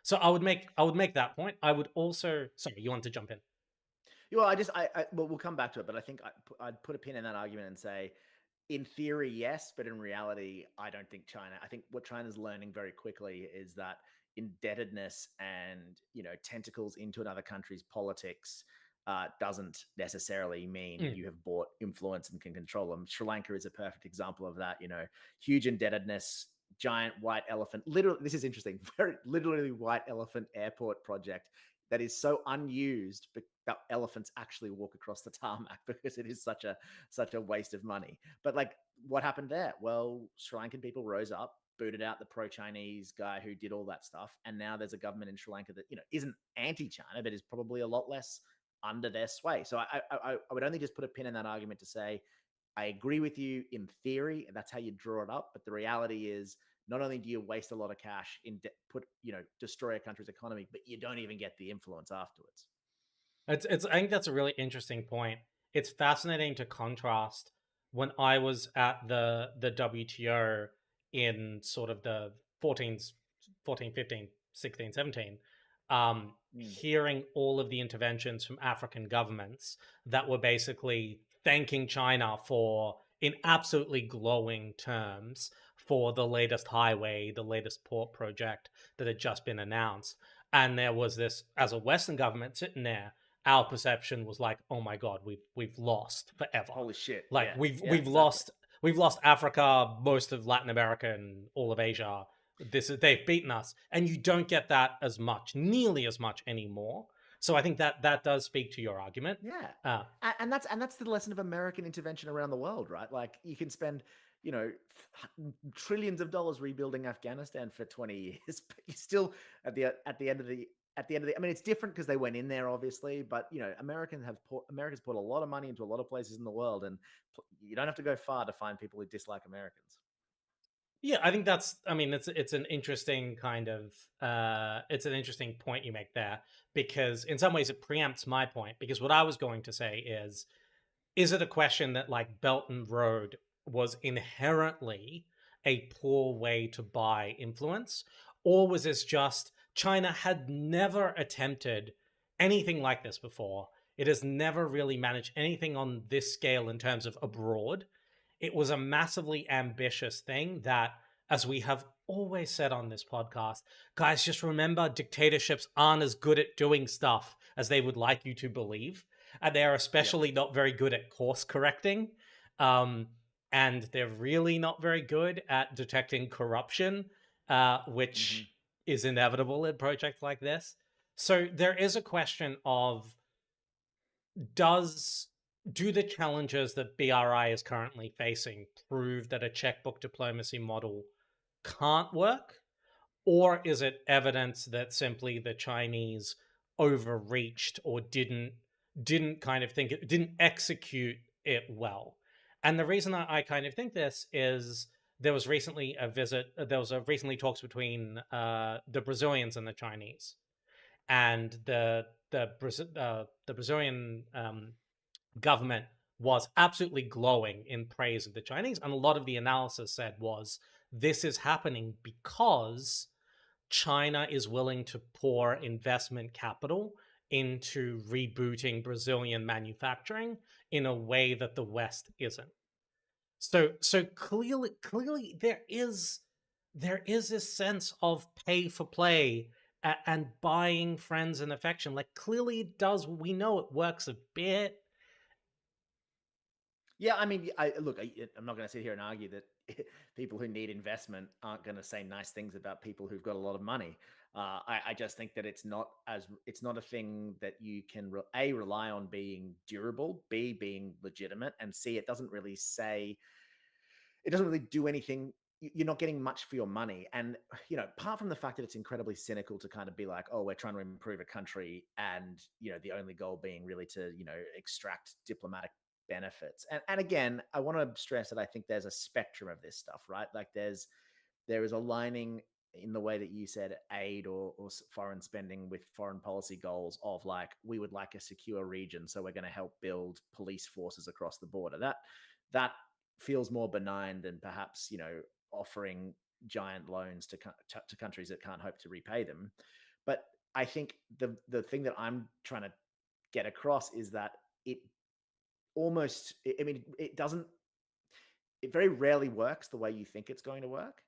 [SPEAKER 1] So I would make that point. I would also, sorry, you want to jump in?
[SPEAKER 2] Well, well, we'll come back to it, but I think I'd put a pin in that argument and say, in theory, yes, but in reality, I don't think China. I think what China's learning very quickly is that indebtedness and tentacles into another country's politics doesn't necessarily mean
[SPEAKER 1] Mm.
[SPEAKER 2] you have bought influence and can control them. Sri Lanka is a perfect example of that. Huge indebtedness, giant white elephant. Literally, this is interesting. Very literally white elephant airport project that is so unused, but that elephants actually walk across the tarmac because it is such a waste of money. But like, what happened there? Well, Sri Lankan people rose up. booted out the pro-Chinese guy who did all that stuff, and now there's a government in Sri Lanka that isn't anti-China, but is probably a lot less under their sway. So I would only just put a pin in that argument to say I agree with you in theory, and that's how you draw it up. But the reality is, not only do you waste a lot of cash in destroy a country's economy, but you don't even get the influence afterwards.
[SPEAKER 1] It's I think that's a really interesting point. It's fascinating to contrast when I was at the WTO in sort of the 14, 14, 15, 16, 17,
[SPEAKER 2] Mm.
[SPEAKER 1] hearing all of the interventions from African governments that were basically thanking China for, in absolutely glowing terms, for the latest highway, the latest port project that had just been announced. And there was this, as a Western government sitting there, our perception was like, oh my god, we've lost forever.
[SPEAKER 2] Holy shit!
[SPEAKER 1] Like
[SPEAKER 2] Yeah,
[SPEAKER 1] we've
[SPEAKER 2] yeah,
[SPEAKER 1] we've
[SPEAKER 2] exactly.
[SPEAKER 1] lost we've lost Africa, most of Latin America, and all of Asia. They've beaten us, and you don't get that as much, nearly as much anymore. So I think that does speak to your argument.
[SPEAKER 2] Yeah.
[SPEAKER 1] Uh,
[SPEAKER 2] And that's the lesson of American intervention around the world, right? Like you can spend, trillions of dollars rebuilding Afghanistan for 20 years, but you still at the end of the I mean it's different because they went in there obviously, but America's put a lot of money into a lot of places in the world, and you don't have to go far to find people who dislike Americans.
[SPEAKER 1] Yeah, I think that's. I mean, it's an interesting kind of. It's an interesting point you make there because in some ways it preempts my point because what I was going to say is it a question that like Belt and Road was inherently a poor way to buy influence, or was this just China had never attempted anything like this before? It has never really managed anything on this scale in terms of abroad. It was a massively ambitious thing that, as we have always said on this podcast, guys, just remember dictatorships aren't as good at doing stuff as they would like you to believe. And they're
[SPEAKER 2] Yep.
[SPEAKER 1] especially not very good at course correcting. Um, and they're really not very good at detecting corruption,
[SPEAKER 2] Hmm.
[SPEAKER 1] which is inevitable in projects like this. So there is a question of does do the challenges that BRI is currently facing prove that a checkbook diplomacy model can't work? Or is it evidence that simply the Chinese overreached or didn't kind of think it didn't execute it well? And the reason I kind of think this is there was a recently talks between the Brazilians and the Chinese, and the Brazilian government was absolutely glowing in praise of the Chinese. And a lot of the analysis said was this is happening because China is willing to pour investment capital into rebooting Brazilian manufacturing in a way that the West isn't. So clearly there is this sense of pay for play and buying friends and affection. Like clearly it does. We know it works a bit.
[SPEAKER 2] Yeah, I mean, I'm not going to sit here and argue that people who need investment aren't going to say nice things about people who've got a lot of money. I just think that it's not a thing that you can rely on being durable, b being legitimate, and c it doesn't really do anything. You're not getting much for your money, and apart from the fact that it's incredibly cynical to kind of be like, oh, we're trying to improve a country, and the only goal being really to extract diplomatic benefits. And again, I want to stress that I think there's a spectrum of this stuff, right? Like there is aligning in the way that you said aid or foreign spending with foreign policy goals of like we would like a secure region, so we're going to help build police forces across the border. That feels more benign than perhaps offering giant loans to countries that can't hope to repay them. But I think the thing that I'm trying to get across is that it almost I mean it doesn't it very rarely works the way you think it's going to work.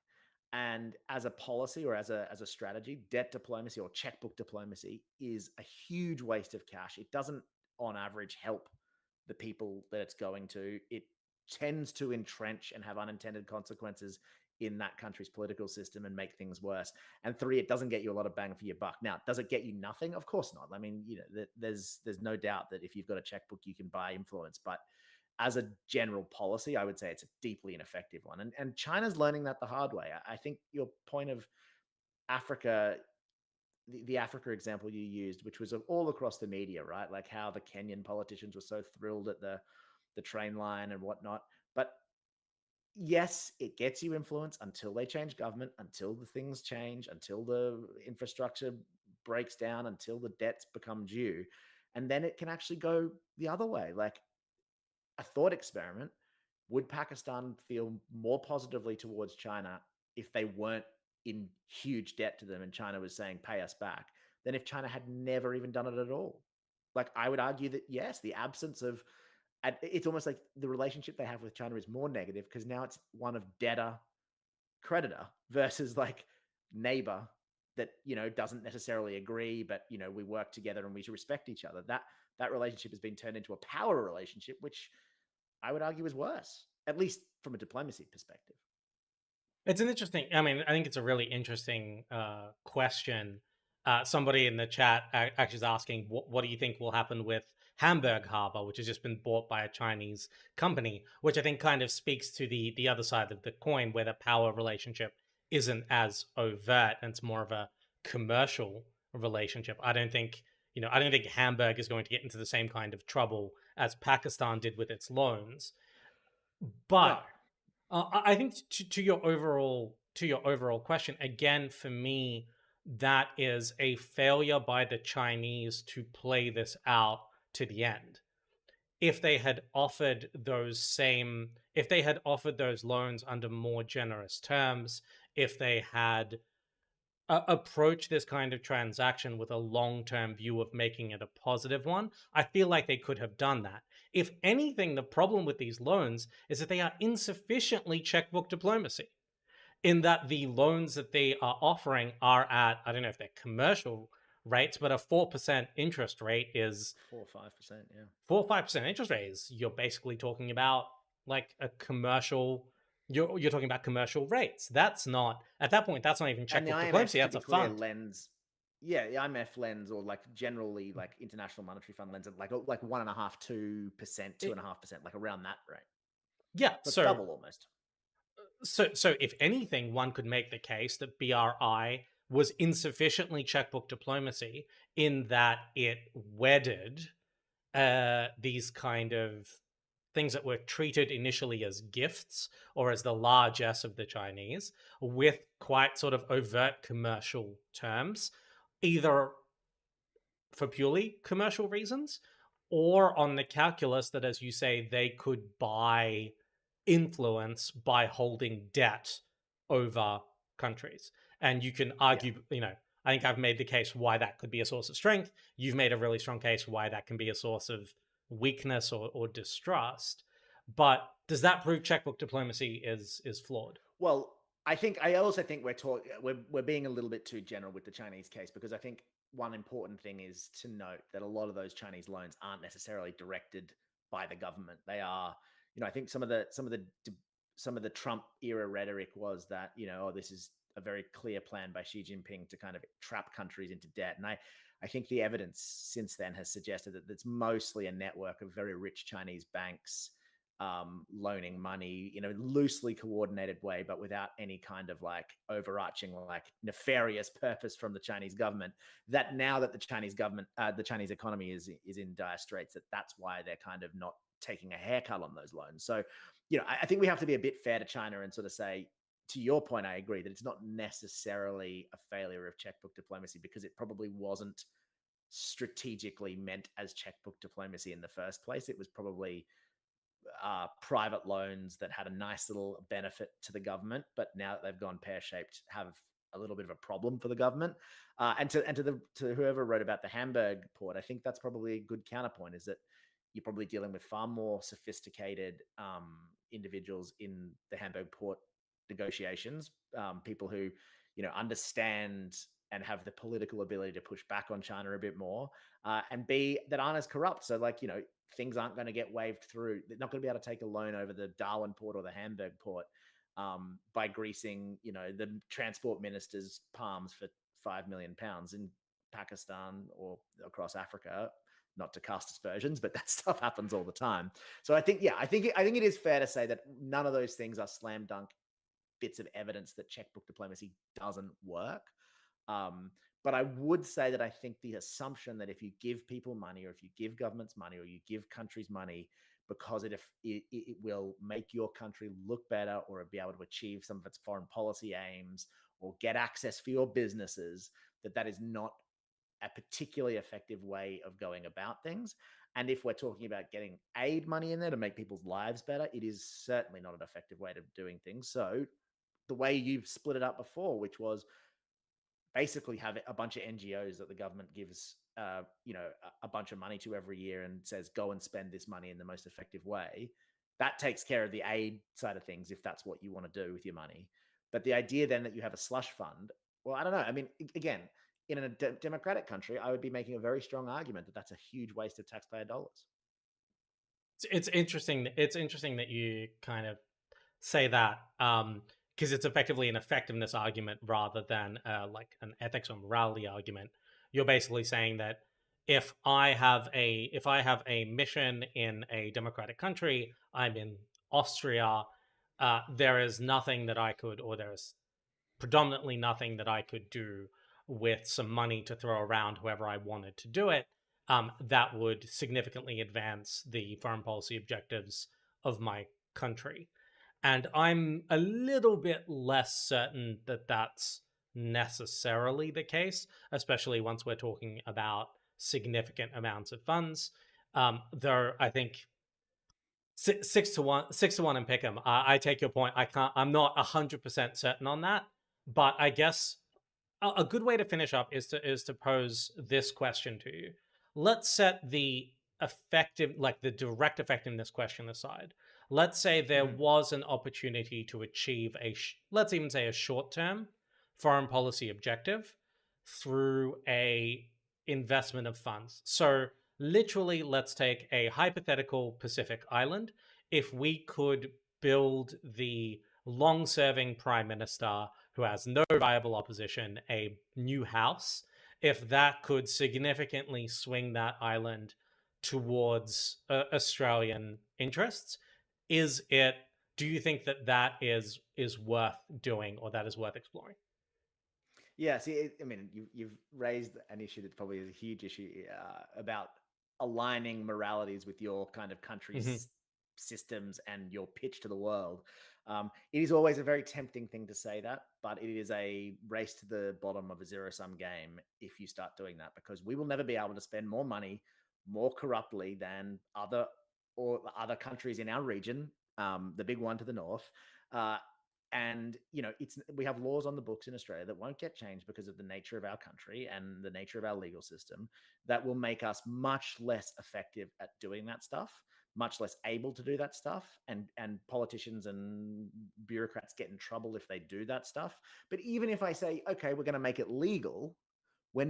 [SPEAKER 2] And as a policy or as a strategy, debt diplomacy or checkbook diplomacy is a huge waste of cash. It doesn't, on average, help the people that it's going to. It tends to entrench and have unintended consequences in that country's political system and make things worse. And three, it doesn't get you a lot of bang for your buck. Now, does it get you nothing? Of course not. I mean, there's no doubt that if you've got a checkbook, you can buy influence, but as a general policy, I would say it's a deeply ineffective one. And China's learning that the hard way. I think your point of Africa, the Africa example you used, which was all across the media, right? Like how the Kenyan politicians were so thrilled at the train line and whatnot. But yes, it gets you influence until they change government, until the things change, until the infrastructure breaks down, until the debts become due. And then it can actually go the other way. Like a thought experiment, would Pakistan feel more positively towards China if they weren't in huge debt to them and China was saying, pay us back, than if China had never even done it at all? Like, I would argue that yes, the absence of, and it's almost like the relationship they have with China is more negative because now it's one of debtor creditor versus like neighbor that doesn't necessarily agree, but we work together and we should respect each other. That relationship has been turned into a power relationship, which I would argue is worse, at least from a diplomacy perspective.
[SPEAKER 1] It's an interesting. I mean, I think it's a really interesting question. Somebody in the chat actually is asking, what do you think will happen with Hamburg Harbor, which has just been bought by a Chinese company, which I think kind of speaks to the other side of the coin, where the power relationship isn't as overt and it's more of a commercial relationship. I don't think Hamburg is going to get into the same kind of trouble as Pakistan did with its loans, but
[SPEAKER 2] No.
[SPEAKER 1] I think to your overall question again, for me, that is a failure by the Chinese to play this out to the end. If they had offered those loans under more generous terms, if they had approach this kind of transaction with a long-term view of making it a positive one, I feel like they could have done that. If anything, the problem with these loans is that they are insufficiently checkbook diplomacy, in that the loans that they are offering are at, I don't know if they're commercial rates, but a 4% interest rate is
[SPEAKER 2] 4 or 5%, yeah.
[SPEAKER 1] 4 or 5% interest rate is, you're basically talking about like a commercial, you're talking about commercial rates. That's not, at that point, that's not even
[SPEAKER 2] And the
[SPEAKER 1] checkbook diplomacy,
[SPEAKER 2] IMF, to
[SPEAKER 1] that's
[SPEAKER 2] be
[SPEAKER 1] a
[SPEAKER 2] clear,
[SPEAKER 1] fund.
[SPEAKER 2] lends, yeah, the IMF lends, or like generally like International Monetary Fund lends at like 1.5, 2%, two
[SPEAKER 1] It,
[SPEAKER 2] and a half percent, like around that rate.
[SPEAKER 1] yeah,
[SPEAKER 2] So it's double almost.
[SPEAKER 1] so if anything, one could make the case that BRI was insufficiently checkbook diplomacy in that it wedded these kind of things that were treated initially as gifts or as the largesse of the Chinese with quite sort of overt commercial terms, either for purely commercial reasons or on the calculus that, as you say, they could buy influence by holding debt over countries. And you can
[SPEAKER 2] Yeah.
[SPEAKER 1] argue, I think I've made the case why that could be a source of strength. You've made a really strong case why that can be a source of weakness or distrust. But does that prove checkbook diplomacy is flawed?
[SPEAKER 2] Well, I also think we're being a little bit too general with the Chinese case, because I think one important thing is to note that a lot of those Chinese loans aren't necessarily directed by the government. They are, I think some of the Trump era rhetoric was that, oh, this is a very clear plan by Xi Jinping to kind of trap countries into debt. And I think the evidence since then has suggested that it's mostly a network of very rich Chinese banks loaning money in a loosely coordinated way, but without any kind of like overarching, like nefarious purpose from the Chinese government. That now that the Chinese government, the Chinese economy is in dire straits, that's why they're kind of not taking a haircut on those loans. So, I think we have to be a bit fair to China and sort of say, to your point, I agree that it's not necessarily a failure of checkbook diplomacy, because it probably wasn't strategically meant as checkbook diplomacy in the first place. It was probably private loans that had a nice little benefit to the government, but now that they've gone pear shaped, have a little bit of a problem for the government. To whoever wrote about the Hamburg port, I think that's probably a good counterpoint. Is that you're probably dealing with far more sophisticated individuals in the Hamburg port negotiations, people who understand and have the political ability to push back on China a bit more, and B, that aren't as corrupt. So, like, things aren't going to get waved through. They're not going to be able to take a loan over the Darwin port or the Hamburg port by greasing, the transport minister's palms for £5 million in Pakistan or across Africa. not to cast aspersions, but that stuff happens all the time. So I think, yeah, I think it is fair to say that none of those things are slam dunk bits of evidence that checkbook diplomacy doesn't work. Um, but I would say that I think the assumption that if you give people money, or if you give governments money, or you give countries money because it will make your country look better, or be able to achieve some of its foreign policy aims, or get access for your businesses, that is not a particularly effective way of going about things. And if we're talking about getting aid money in there to make people's lives better, it is certainly not an effective way of doing things. So the way you split it up before, which was basically have a bunch of NGOs that the government gives, a bunch of money to every year and says, go and spend this money in the most effective way. That takes care of the aid side of things, if that's what you want to do with your money. But the idea then that you have a slush fund, well, I don't know. I mean, again, in a democratic country, I would be making a very strong argument that that's a huge waste of taxpayer dollars.
[SPEAKER 1] It's interesting. It's interesting that you kind of say that, because it's effectively an effectiveness argument rather than like an ethics or morality argument. You're basically saying that if I have a mission in a democratic country, I'm in Austria, there is nothing that I could, or there's predominantly nothing that I could do with some money to throw around whoever I wanted to do it, that would significantly advance the foreign policy objectives of my country. And I'm a little bit less certain that that's necessarily the case, especially once we're talking about significant amounts of funds. There, I think 6 to 1, 6 to 1 and pick 'em. I take your point. I'm not 100% certain on that, but I guess a good way to finish up is to pose this question to you. Let's set the effective, like the direct effectiveness question aside. Let's say there
[SPEAKER 2] Mm-hmm.
[SPEAKER 1] was an opportunity to achieve let's even say a short term foreign policy objective through a investment of funds. So literally, let's take a hypothetical Pacific island. If we could build the long serving prime minister who has no viable opposition a new house, if that could significantly swing that island towards Australian interests, is it? Do you think that is worth doing, or that is worth exploring?
[SPEAKER 2] Yeah, see, I mean, you've raised an issue that probably is a huge issue, about aligning moralities with your kind of
[SPEAKER 1] Mm-hmm.
[SPEAKER 2] country's systems and your pitch to the world. It is always a very tempting thing to say that, but it is a race to the bottom of a zero sum game if you start doing that, because we will never be able to spend more money more corruptly than other countries in our region, the big one to the north. Uh, and it's we have laws on the books in Australia that won't get changed because of the nature of our country and the nature of our legal system, that will make us much less effective at doing that stuff, much less able to do that stuff, and politicians and bureaucrats get in trouble if they do that stuff. But even if I say, okay, we're going to make it legal, we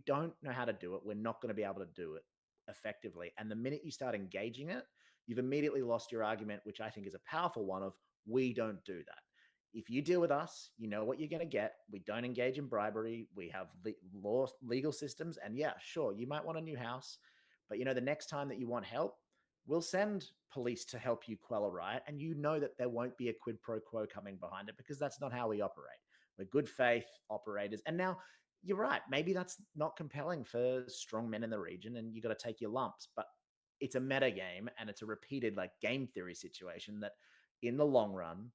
[SPEAKER 2] don't know how to do it, we're not going to be able to do it effectively. And the minute you start engaging it, you've immediately lost your argument, which I think is a powerful one, of we don't do that. If you deal with us, you know what you're going to get. We don't engage in bribery. We have legal systems. And yeah, sure, you might want a new house, but the next time that you want help, we'll send police to help you quell a riot. And you know that there won't be a quid pro quo coming behind it, because that's not how we operate. We're good faith operators. And now you're right. Maybe that's not compelling for strong men in the region, and you got to take your lumps. But it's a meta game, and it's a repeated like game theory situation that, in the long run,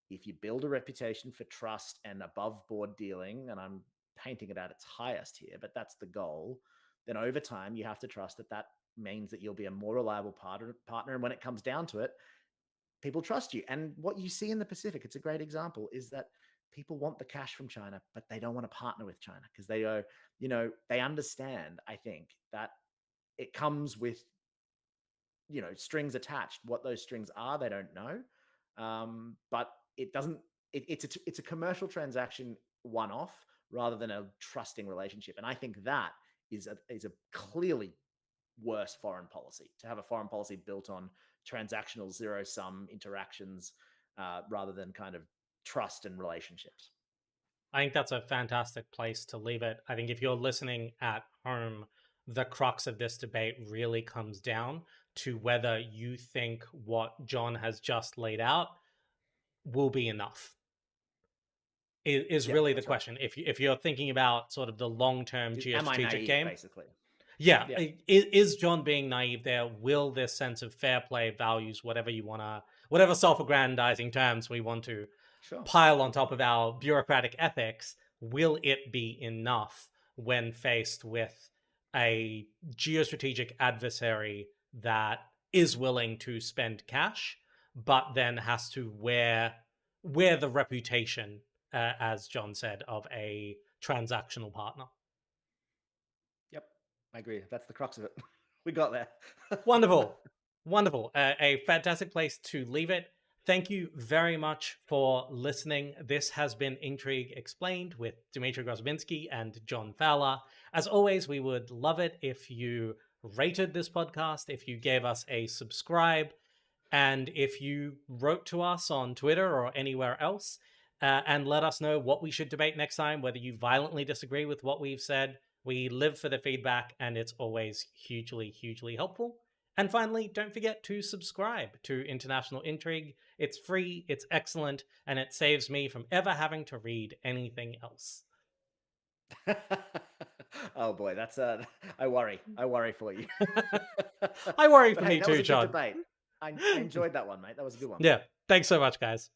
[SPEAKER 2] if you build a reputation for trust and above board dealing, and I'm painting it at its highest here, but that's the goal, then over time you have to trust that that means that you'll be a more reliable partner. And when it comes down to it, people trust you. And what you see in the Pacific, it's a great example, is that people want the cash from China, but they don't want to partner with China, because they go, they understand, I think, that it comes with, strings attached. What those strings are, they don't know. But it doesn't, it's a commercial transaction one off, rather than a trusting relationship. And I think that is a clearly worse foreign policy, to have a foreign policy built on transactional zero sum interactions, rather than kind of trust and relationships.
[SPEAKER 1] I think that's a fantastic place to leave it. I think if you're listening at home, the crux of this debate really comes down to whether you think what John has just laid out will be enough. Is
[SPEAKER 2] Yeah,
[SPEAKER 1] really the
[SPEAKER 2] that's right.
[SPEAKER 1] question. If you're thinking about sort of the long-term
[SPEAKER 2] Am I
[SPEAKER 1] geostrategic
[SPEAKER 2] naive,
[SPEAKER 1] game,
[SPEAKER 2] basically?
[SPEAKER 1] yeah,
[SPEAKER 2] Yeah,
[SPEAKER 1] is John being naive there? Will this sense of fair play, values, whatever you wanna, whatever self-aggrandizing terms we want to
[SPEAKER 2] sure.
[SPEAKER 1] pile on top of our bureaucratic ethics, will it be enough when faced with a geostrategic adversary that is willing to spend cash, but then has to wear the reputation, as John said, of a transactional partner?
[SPEAKER 2] Yep, I agree. That's the crux of it. We got there.
[SPEAKER 1] Wonderful. Wonderful. A fantastic place to leave it. Thank you very much for listening. This has been Intrigue Explained with Dmitry Grozbinsky and John Fowler. As always, we would love it if you rated this podcast, if you gave us a subscribe, and if you wrote to us on Twitter or anywhere else, and let us know what we should debate next time, whether you violently disagree with what we've said. We live for the feedback, and it's always hugely, hugely helpful. And finally, don't forget to subscribe to International Intrigue. It's free, it's excellent, and it saves me from ever having to read anything else.
[SPEAKER 2] Oh boy, that's I worry. I worry for you.
[SPEAKER 1] I worry
[SPEAKER 2] But
[SPEAKER 1] for
[SPEAKER 2] hey,
[SPEAKER 1] me
[SPEAKER 2] that was
[SPEAKER 1] too,
[SPEAKER 2] a good
[SPEAKER 1] John.
[SPEAKER 2] debate. I enjoyed that one, mate. That was a good one.
[SPEAKER 1] Yeah, thanks so much, guys.